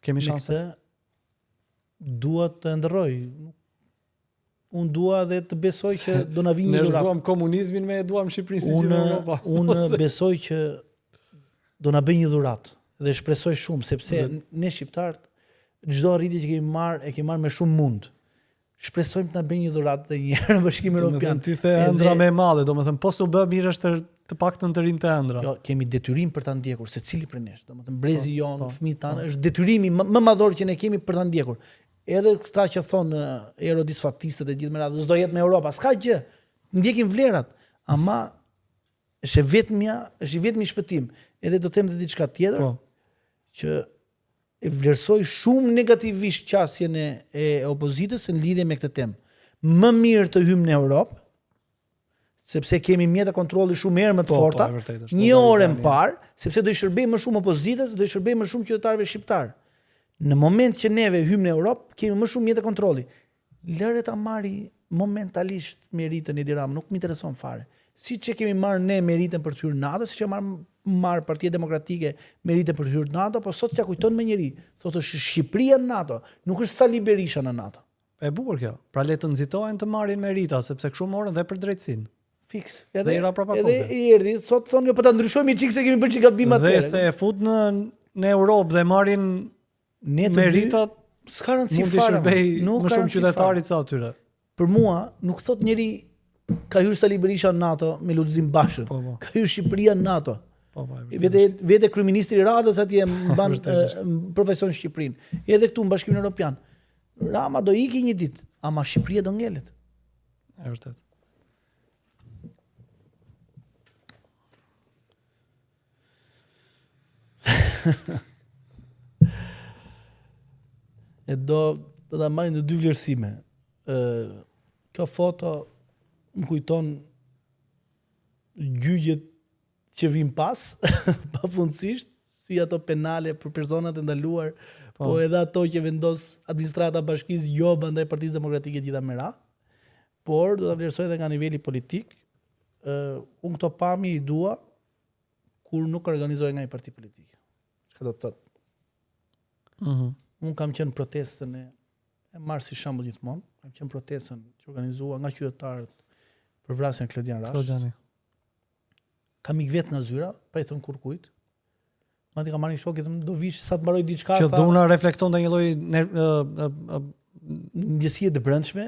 Kemi shanse. Dua të ndërroj. Unë dua dhe të besoj që do na vinë ne dhuratë. rrezuam komunizmin me e duam Shqipërinë si në Europë. Unë besoj që do na bëj një dhuratë dhe shpresoj shumë sepse ne shqiptarët çdo arritje që kemi marrë e kemi marrë me shumë mund. Shpresojmë të na bëjë një dhuratë edhe një herë në Bashkimin Evropian. Ti the ëndra më e madhe, domethënë po s'u bë mirë është të paktën të rinë të ëndra. Jo, kemi detyrim për ta ndjekur secili prej nesh. Domethënë brezi jon, fëmijët tanë është detyrimi më madhor që ne kemi për ta ndjekur. Edhe këta që thonë erodisfatistët e gjithë me radhë, s'do jetë me Europa, s'ka gjë. Ndjekim vlerat, ama është i vetmi shpëtim. Edhe do të them edhe diçka tjetër që e vlerësoj shumë negativisht qasjen e opozitës në lidhje me këtë temë. Më mirë të hymë në Europë, sepse kemi mjeta kontrolli shumë herë më të forta, një orë më parë, sepse do i shërbej më shumë opozitës, do i shërbej më shumë qytetarëve shqiptar. Në moment që neve hymë në Europë, kemi më shumë mjete kontrolli. Lëre ta marri momentalisht meritën e Dirama, nuk më intereson fare. Si që kemi marrë ne meritën për të hyrë NATO, si që marrë Partia Demokratike meritën për të hyrë NATO, po sot s'ja kujton me njëri. Thotë është Shqipëria në NATO, nuk është Sali Berisha në NATO. E bukur kjo. Pra le të nxitohen të marrin merita, sepse kështu morën dhe për drejtësinë. Fiks. Edhe i erdhi, sot thonë jo po ta ndryshojmë çik se kemi bërë çik gabim atëherë. Dhe se e fut në Europë dhe marrin meritat, s'ka rëndësi fare. Mund të shërbej më shumë qytetarit sa atyre. Për mua nuk thot njëri ka hyrë Sali Berisha në NATO me Lulzim Bashën. Ka hyrë Shqipëria në NATO. Vete kryeministri Radës atje mban profesion Shqipërinë. Edhe këtu në Bashkimin Evropian. Rama do iki një ditë, ama Shqipëria do ngelet. E vërtet. E do ta marr në dy vlerësime. Kjo foto më kujton gjyqjet që vin pas, pafundësisht, si ato penale për personat e ndaluar, po edhe ato që vendos administrata bashkisë joba ndaj Partisë Demokratike gjitha me radhë. Por do ta vlerësoj edhe nga niveli politik. Unë këto pamje i dua kur nuk organizohet nga një parti politike. Çka do të thotë? Unë kam qenë protestën e marr si shembull gjithmonë, kam qenë protestën që organizua nga qytetarët për vrasjen e Klodian Rash. Kam ik vetë nga zyra, pa i thënë kur kujt. Mati ka marrë një shok, do vish sa të mbaroj diçka. Që dhuna reflekton dhe një lloj ndjesie të brendshme,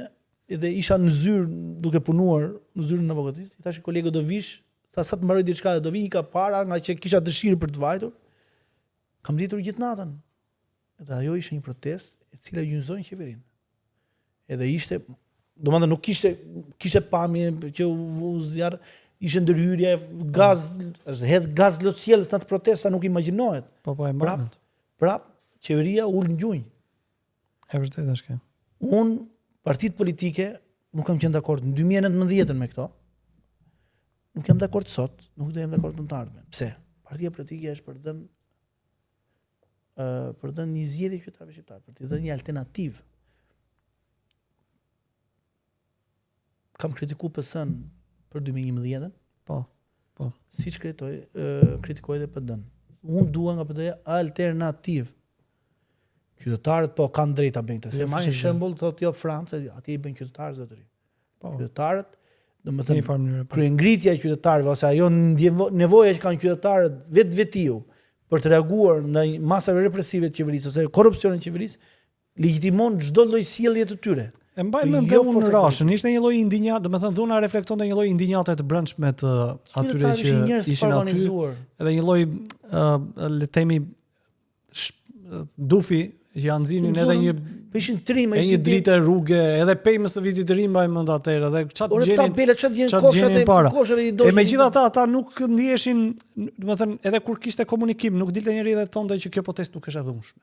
edhe isha në zyrë duke punuar në zyrën e avokatisë. I thash kolegë do vish sa të mbaroj diçka, do vi ka para nga që kisha dëshirë për të vajtur. Kam ditur gjithë natën. Edhe ajo ishte një protestë e cila gjynjëzoi qeverinë. Edhe ishte, domethënë nuk kishte pamje që u zjarr, ishte ndërhyrje, gaz, është hedh gaz lotësielës në atë protestë, nuk imagjinohet. Po e mbaj. Prap qeveria ul në gjunjë. E vërtetë është kjo. Unë partitë politike nuk kam qenë dakord në 2019 me këto. Nuk jam dakord sot, nuk do jem dakord në të ardhmen. Pse? Partia politike është për të dhënë një zgjedhje qytetarëve shqiptar, për të dhënë një alternativë. Kam kritikuar PS-n për 2011-ën. Po. Po. Siç kritikoj dhe PD-n. Unë dua nga PD-ja alternativë. Qytetarët po kanë drejt ta bëjnë këtë. Se marrin shembull thotë jo Franca, atje i bën qytetarë zotëri. Po. Qytetarët, Në një domethënë farë mënyrë. kryengritja e qytetarëve ose ajo nevoja që kanë qytetarët vetvetiu për të reaguar ndaj masave represive të qeverisë ose korrupsionit të qeverisë, legjitimon çdo lloj sjellje të tyre. E mbaj mend Jo unë forca Rashën, ishte një lloj indinjat, domethënë dhuna reflektonte një lloj indinjate të brendshme të atyre që ishin aty. Edhe një lloj le të themi dufi që janë nxinin edhe një ishin trimë një dritë rrugë, edhe pejmës së vitit të ri mbaj mend atëherë, edhe çat gjenin koshave i E megjithatë ata nuk ndiheshin, domethënë edhe kur kishte komunikim, nuk dilte njëri dhe thonte që kjo protestë nuk është e dhunshme.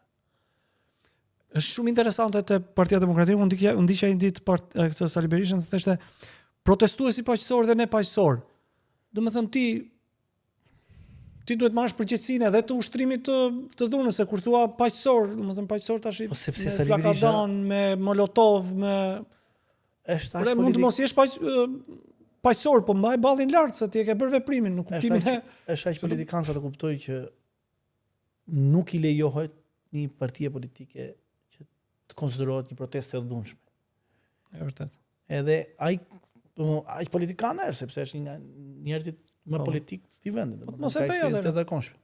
Është shumë interesante te Partia Demokratike, unë ndiqja një ditë këtë Sali Berishën dhe thashte protestuesi paqësor dhe ne paqësor. Domethënë ti duhet marrësh përgjegjësinë edhe të ushtrimit të dhunës, se kur thua paqësor, domethënë paqësor tash po sepse me Sali Berisha me Molotov, me është aq mund të mos jesh paqësor, po mbaj ballin lart se ti e ke bërë veprimin, në kuptimin është aq politikanca të kuptoj që nuk i lejohet një partie politike që të konsiderohet një protestë e dhunshme. E vërtet. Edhe ai politikanë është, sepse është një nga njerëzit më politik të këtij vendi. Mos e bëj atë. Të zakonshme.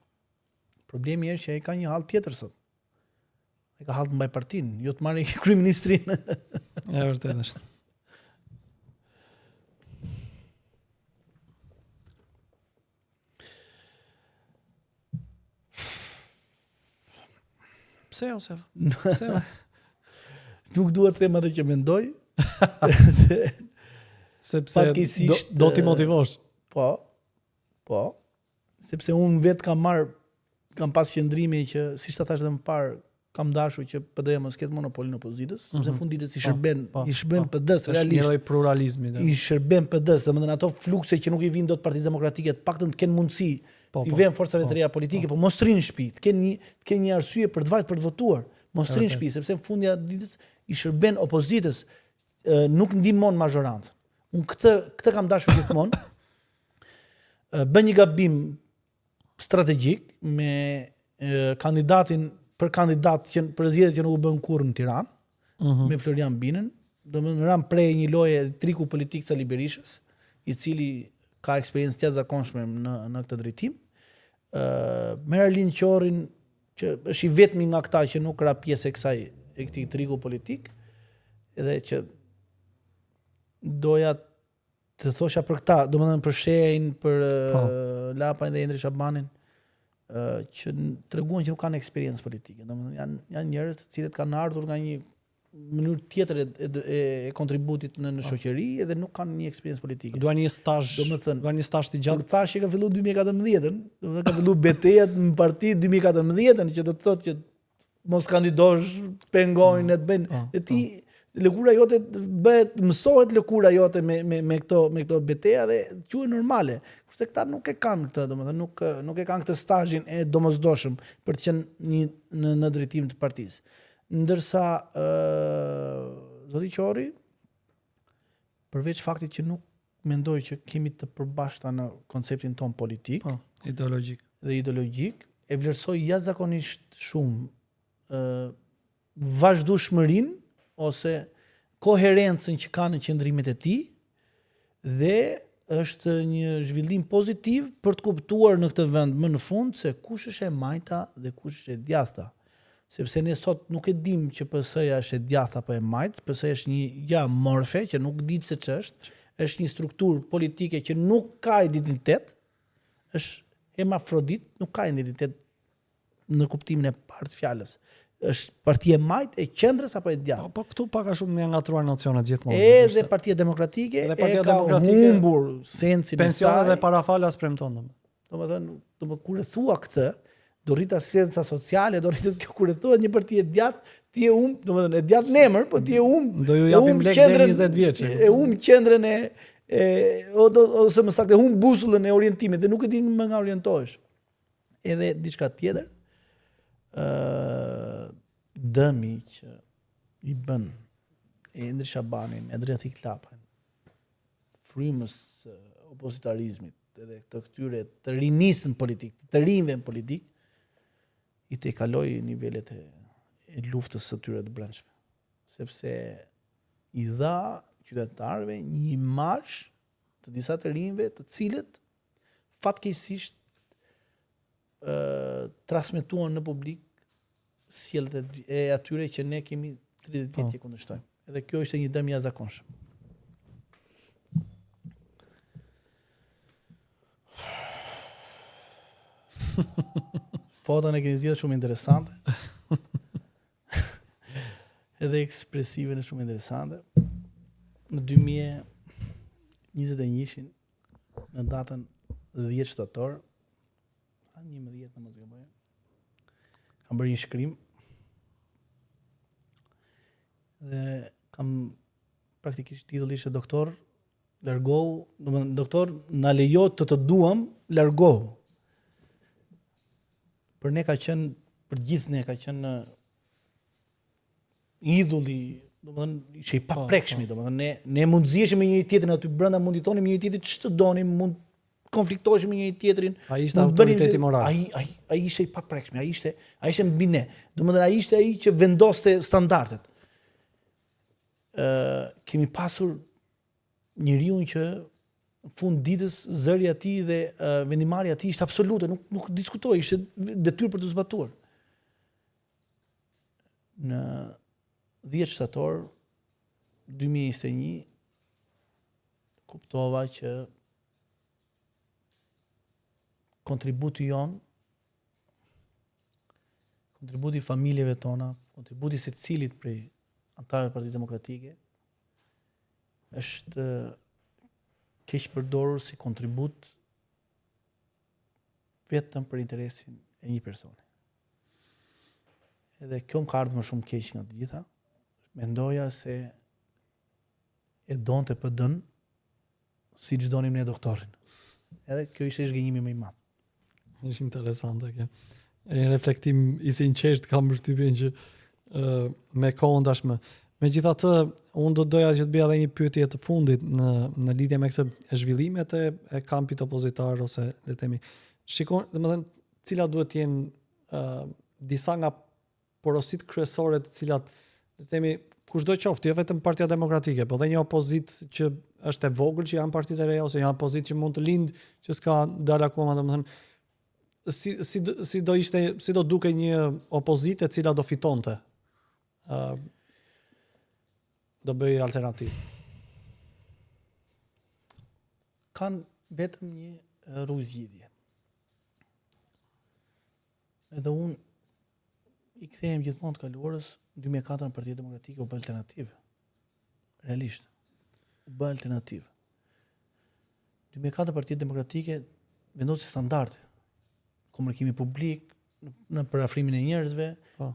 Problemi është që ai ka një hall tjetër sot. Ai ka hall të mbaj partinë, jo të marrë kryeministrin. E vërtet është. Pse ose? Pse? Nuk duhet të them atë që mendoj. Sepse do t'i motivosh. Po, sepse unë vetë kam pas qëndrimi që, si ta thash edhe më parë, kam dashur që PD-ja mos ketë monopolin e opozitës, sepse në fund ditës i shërben PD-s realisht. Është një lloj pluralizmi. I shërben PD-s, domethënë ato flukse që nuk i vinë dot Partisë Demokratike, të paktën të kenë mundësi i vënë forcave të reja politike, po mos trinë në shtëpi, të kenë një arsye për të vajt për të votuar, mos trinë në shtëpi, sepse në fundja ditës i shërben opozitës, nuk ndihmon majorancën. Unë këtë kam dashur gjithmonë. Bën një gabim strategjik me kandidatin për zgjedhjet që nuk u bën kurrë në Tiranë, me Florian Binën, domethënë ran prej një loje triku politik Sali Berishës, i cili ka eksperiencë të jashtëzakonshme në këtë drejtim. Me Arlin Qorin, që është i vetmi nga këta që nuk ra pjesë e këtij triku politik, edhe që doja të thosha për këta, domethënë për Shein, për Lapajn dhe Endri Shabanin, që treguan që nuk kanë eksperiencë politike. Domethënë janë njerëz të cilët kanë ardhur nga një mënyrë tjetër e kontributit në shoqëri edhe nuk kanë një eksperiencë politike. Duan një stazh, duan një stazh të gjatë. Kur thash që ka filluar 2014-ën, domethënë ka filluar betejat në parti 2014-ën, që do të thotë që mos kandidosh, pengojnë të bëjnë. E ti lëkura jote mësohet lëkura jote me këto beteja dhe quhet normale. Kurse këta nuk e kanë këtë, domethënë nuk e kanë këtë stazhin e domosdoshëm për të qenë në drejtim të partisë. Ndërsa zoti Qori, përveç faktit që nuk mendoj që kemi të përbashkëta në konceptin ton politik, ideologjik, e vlerësoj jashtëzakonisht shumë vazhdueshmërinë ose koherencën që ka në qëndrimet e tij dhe është një zhvillim pozitiv për të kuptuar në këtë vend më në fund se kush është e majta dhe kush është e djathta. Sepse ne sot nuk e dim që PS-ja është e djathta apo e majt, PS-ja është një gjë amorfe që nuk di se është një strukturë politike që nuk ka identitet, është hermafrodit, nuk ka identitet në kuptimin e parë të fjalës. Është partia e majt e qendrës apo e djathtë. Po këtu pak a shumë më ngatruar nocionet gjithmonë. Edhe Partia Demokratike ka humbur sensin e saj dhe parafalas premton. Domethënë kur e thua këtë, do rrit asistenca sociale, do rrit kjo kur e thua një parti e djathtë, ti e domethënë e djathtë në emër, po ti e do ju japim lek deri 20 vjeç. E qendrën ose më saktë humb busullën e orientimit dhe nuk e di më nga orientohesh. Edhe diçka tjetër, dëmi që i bën Endri Shabanin, Edreti Klapën, frymës opozitarizmit edhe të këtyre të rinisën politik, të rinjve në politik, i të kaloj nivelet e luftës së tyre të brendshme. Sepse i dha qytetarëve një imazh të disa të rinjve të cilët fatkeqësisht transmetuan në publik sjelljet e atyre që ne kemi 30 vjet që kundërshtojmë. Edhe kjo ishte një dëm i jashtëzakonshëm. Foton e keni zgjedhur shumë interesante. Edhe ekspresive në shumë interesante. Në 2021 në datën 10 shtator, 11 në mos gaboj, kam bërë një shkrim dhe kam praktikisht titulli ishte doktor largohu, domethënë doktor na lejo të duam, largohu. Për ne ka qenë, për gjithë ne ka qenë idhulli, domethënë ishte i paprekshmi, domethënë ne mund ziheshim me njëri tjetrin aty brenda, mund i thonim njëri tjetrit ç'të donim, mund konfliktoheshim me njëri tjetrin. Ai ishte autoriteti moral. Ai ishte i paprekshmi, ai ishte mbi ne. Domethënë ai ishte ai që vendoste standardet. Kemi pasur njeriu që në fund ditës zëri i tij dhe vendimarrja e tij ishte absolute, nuk diskutoi, ishte detyrë për të zbatuar. Në 10 shtator 2021 kuptova që kontributi jon, kontributi i familjeve tona, kontributi secilit prej antarëve të Partisë Demokratike është keq përdorur si kontribut vetëm për interesin e një personi. Edhe kjo më ka ardhur më shumë keq nga të gjitha. Mendoja se e donte PD-n siç donim ne doktorin. Edhe kjo ishte zhgënjimi më i madh. Është interesante kjo. E një reflektim i sinqert kam përshtypjen që me kohën tashmë. Megjithatë, unë do doja që të bëja edhe një pyetje të fundit në lidhje me këtë zhvillimet e kampit opozitar ose le të themi. Shikon, domethënë, cilat duhet të jenë disa nga porositë kryesore të cilat le të themi kushdo qoftë, jo vetëm Partia Demokratike, por edhe një opozitë që është e vogël që janë partitë e reja ose janë opozitë që mund të lindë që s'ka dalë akoma, domethënë si do duke një opozitë e cila do fitonte. Do bëj alternativë. Kanë vetëm një rrugë zgjidhje. Edhe unë i kthehem gjithmonë të kaluarës, 2004 në Partia Demokratike u bë alternativë. Realisht. U bë alternativë. 2004 Partia Demokratike vendosi standarde. Komunikimi publik, në parafrimin e njerëzve,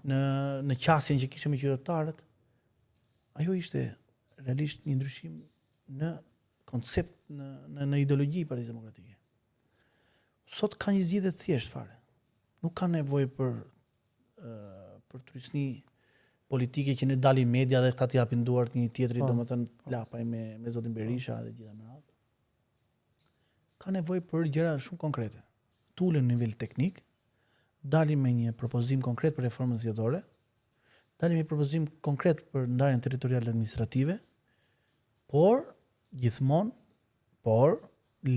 në qasjen që kishte me qytetarët. Ajo ishte realisht një ndryshim në koncept, në ideologji i Partisë Demokratike. Sot ka një zgjidhje të thjeshtë fare. Nuk ka nevojë për trysni politike që ne dalim media dhe këta t'i japin duart një tjetrit, domethënë lapaj me zotin Berisha dhe gjitha me radhë. Ka nevojë për gjëra shumë konkrete. Tulen në nivel teknik, dalim me një propozim konkret për reformën zgjedhore, dalim me një propozim konkret për ndarjen territoriale administrative, por gjithmonë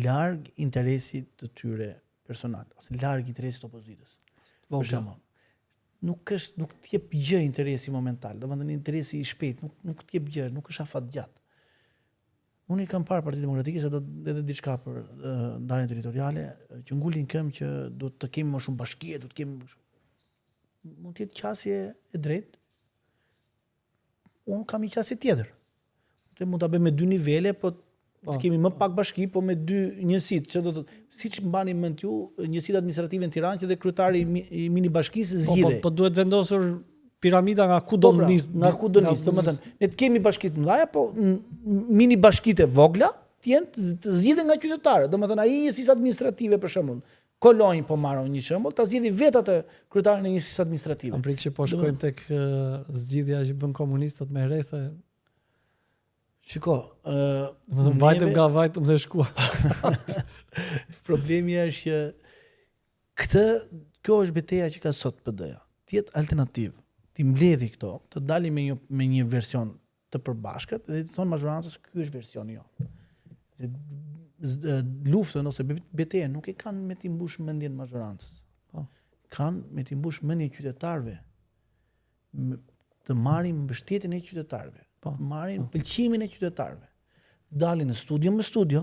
larg interesit të tyre personal, ose larg interesit të opozitës. Për shembull, nuk t'jep gjë interesi momental, domethënë interesi i shpejt, nuk t'jep gjë, nuk është afat gjatë. Unë i kam parë Partitë Demokratike se do edhe diçka për ndarjen territoriale, që ngulin këmbë që do të kemi më shumë bashkie, do të kemi më shumë. Mund të jetë qasje e drejtë. Unë kam një qasje tjetër. Mund ta bëjmë me 2 nivele, po të kemi më pak bashki, po me 2 njësitë, që do të siç mbani mend ju, njësitë administrative në Tiranë që dhe kryetari i mini bashkisë zgjidhej. Po duhet vendosur piramida nga ku do nisë. Nga ku do nisë, domethënë, ne të kemi bashkitë të mëdha, po mini bashkitë e vogla të zgjidhen nga qytetarët. Domethënë ai njësisë administrative për shembull, Kolonjë po marron një shembull, ta zgjidhi vetë atë kryetarin e njësisë administrative. Kam frikë që po shkojmë tek zgjidhja që bën komunistët me rrethe. Shiko, vajtëm nga vajtëm dhe shkua. Problemi është që kjo është betejë që ka sot PD-ja. Të jetë alternativë. Ti mbledhi këto, të dali me një version të përbashkët dhe të thonë mazhorancës ky është versioni jonë. Luftën ose betejën nuk e kanë me t'i mbush mendjen mazhorancës. Kanë me t'i mbush mendjen qytetarëve. Të marrin mbështetjen e qytetarëve, të marrin pëlqimin e qytetarëve. Dalin në studio me studio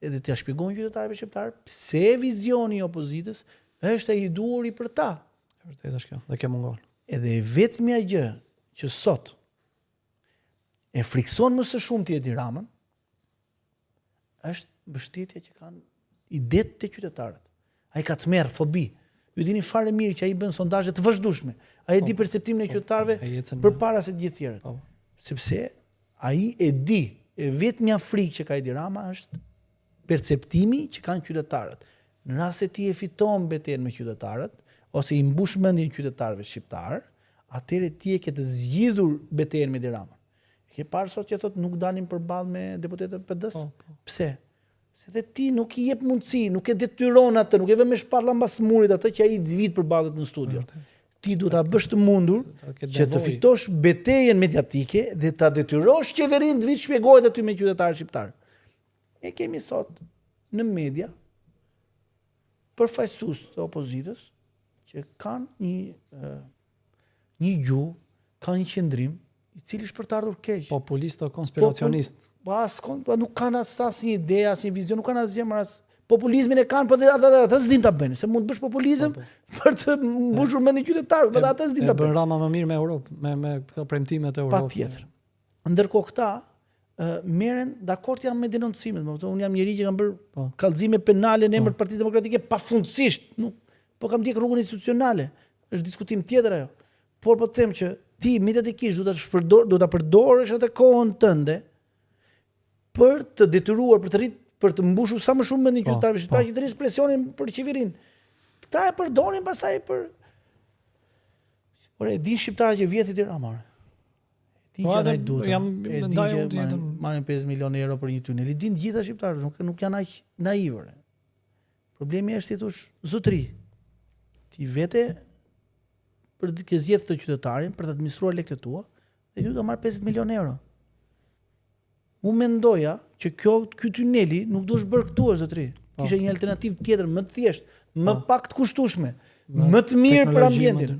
edhe t'ia shpjegojnë qytetarëve shqiptar pse vizioni i opozitës është e hiduari për ta. Vërtet është kjo, dhe kjo mungon. Edhe vetmja gjë që sot e frikson më së shumti Edi Ramën është mbështetja që kanë idet të qytetarët. Ai ka të merr fobi. Ju dini fare mirë që ai bën sondazhe të vazhdueshme. Ai di perceptimin e qytetarëve përpara se të gjithë tjerët. Sepse ai e di, e vetmja frikë që ka Edi Rama është perceptimi që kanë qytetarët. Në rast se ti e fiton betejën me qytetarët ose i mbush mendjen qytetarëve shqiptar, atëherë ti e ke të zgjidhur betejën me Edi Ramën. E ke parë sot që thotë nuk dalin përballë me deputetët PD-s? Pse? Se dhe ti nuk i jep mundësi, nuk e detyron atë, nuk e vë me shpalla mbas murit atë që ai të vit përballet në studio. Ti duhet ta bësh të mundur që të fitosh betejën mediatike dhe ta detyrosh qeverinë të vit shpjegohet aty me qytetarët shqiptar. E kemi sot në media përfaqësues të opozitës që kanë një gjuhë, kanë një qendrim i cili është për të ardhur keq. Populist o konspiracionist. Nuk kanë asnjë ide, asnjë vizion, nuk kanë asgjë më as. Populizmin e kanë, por ata s'din ta bëjnë, se mund të bësh populizëm për të mbushur mendin qytetarëve, por ata s'din ta bëjnë. Bën Rama më mirë me Europë, me premtimet e Europës. Patjetër. Ndërkohë këta merren dakord janë me denoncimet, unë jam njëri që kam bërë kallëzime penale në emër të Partisë Demokratike pafundësisht, po kam ndjek rrugën institucionale. Është diskutim tjetër ajo. Por po të them që ti mediatikisht do ta përdorësh atë kohën tënde për të detyruar, për të mbushur sa më shumë mendin qytetarëve shqiptar që të rrish presionin për qeverinë. Këta e përdorin pastaj për Ore, di shqiptarët që vjet Edi Rama. Di që ai duhet. Marrin 5 milionë euro për një tunel. I din të gjitha shqiptarët, nuk janë aq naivë. Problemi është ti thosh zotëri. Ti vete për të zgjedhur të qytetarin për të administruar lekët tua dhe ju ka marr 50 milionë euro. Unë mendoja që ky tuneli nuk duhet bërë këtu zotëri. Kishte një alternativë tjetër më të thjeshtë, më pak të kushtueshme, më të mirë për ambientin.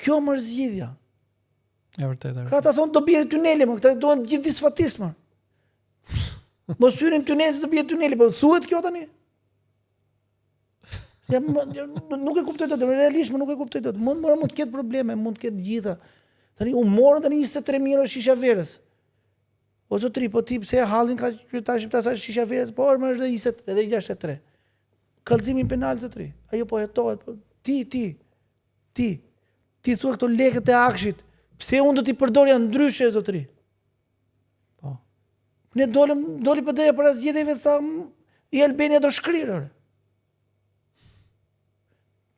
Kjo më është zgjidhja. E vërtetë. Ka ta thonë do bjerë tuneli, më këta duan gjithë disfatistë. Mos hyrim tuneli se do bjerë tuneli, po thuhet kjo tani? Nuk e kuptoj dot, realisht nuk e kuptoj dot. Mund të ketë probleme, mund të ketë gjitha. Tani u morën tani 23.000 euro shisha verës. O zotri, po ti pse hallin ka qytetar shqiptar sa shisha verës, po më është 20 edhe 63. Kallëzimin penal zotri. Ajo po hetohet, po ti thua këto lekët e akshit, pse unë do t'i përdorja ndryshe zotri? Po. Ne doli PD-ja para zgjedhjeve tha i Albania do shkrirë.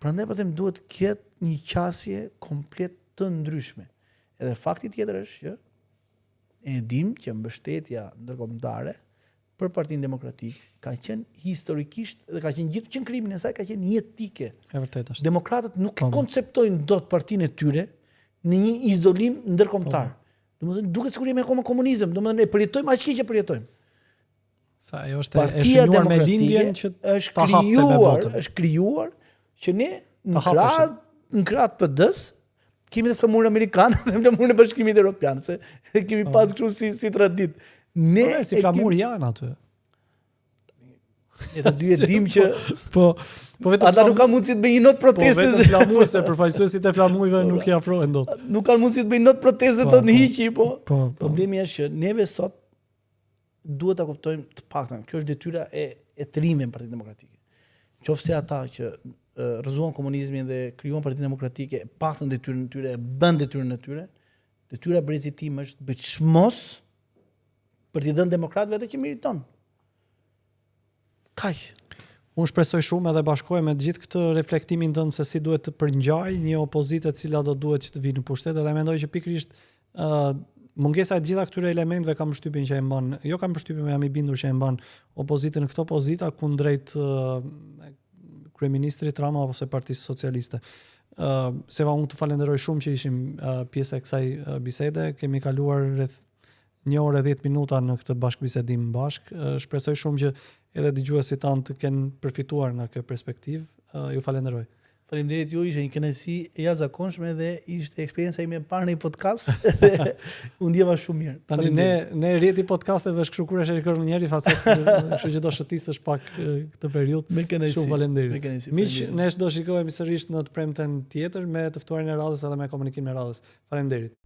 Prandaj po them duhet ketë një qasje komplet të ndryshme. Edhe fakti tjetër është që e dim që mbështetja ndërkombëtare për Partinë Demokratike ka qenë historikisht dhe ka qenë gjithë qenë e saj ka qenë jetike. E vërtetë është. Demokratët nuk konceptojnë dot partinë e tyre në një izolim ndërkombëtar. Domethënë duket sikur jemi akoma komunizëm, domethënë e përjetojmë aq që përjetojmë. Sa ajo është e shënuar me lindjen që është krijuar që ne në krah PD-s kemi dhe flamurin amerikan dhe flamurin e Bashkimit Evropian, se kemi pas kështu si tradit. Ne si flamur janë aty. Ne të dy e dim që vetëm ata nuk kanë mundësi të bëjnë not proteste. Po vetëm flamur se përfaqësuesit e flamujve nuk i afrohen dot. Nuk kanë mundësi të bëjnë not proteste të hiqi, po. Problemi është që neve sot duhet ta kuptojmë të paktën. Kjo është detyra e trimit në Partinë Demokratike. Qofse ata që rrëzuan komunizmin dhe krijuan Partinë Demokratike, paktën detyrën e tyre, bën detyrën e tyre. Detyra e brezit tim është bëj çmos për t'i dhënë demokratëve atë që meriton. Kaq. Unë shpresoj shumë edhe bashkohem me gjithë këtë reflektimin tënd se si duhet të përngjaj një opozitë e cila do duhet që të vijë në pushtet, edhe mendoj që pikërisht mungesa e gjitha këtyre elementeve kam përshtypjen që e mban, jo kam përshtypjen, jam i bindur që e mban opozitën në këto pozita kundrejt kryeministrit Rama ose Partisë Socialiste. Seva unë të falenderoj shumë që ishim pjesë e kësaj bisede. Kemi kaluar rreth 1 orë e 10 minuta në këtë bashkëbisedim bashkë. Shpresoj shumë që edhe dëgjuesit tanë të kenë përfituar nga kjo perspektivë. Ju falenderoj. Faleminderit ju, ishte një kënaqësi e jashtëzakonshme dhe ishte eksperienca ime e parë në një podcast. U ndjeva shumë mirë. Tani ne rrjeti podcasteve shkrukuresh e rikon njëri facet, kështu që do shëtisësh pak këtë periudhë. Me kënaqësi. Shumë faleminderit. Miq, ne do shikojmë sërish në të premten tjetër me të ftuarin e radhës edhe me komunikimin e radhës. Faleminderit.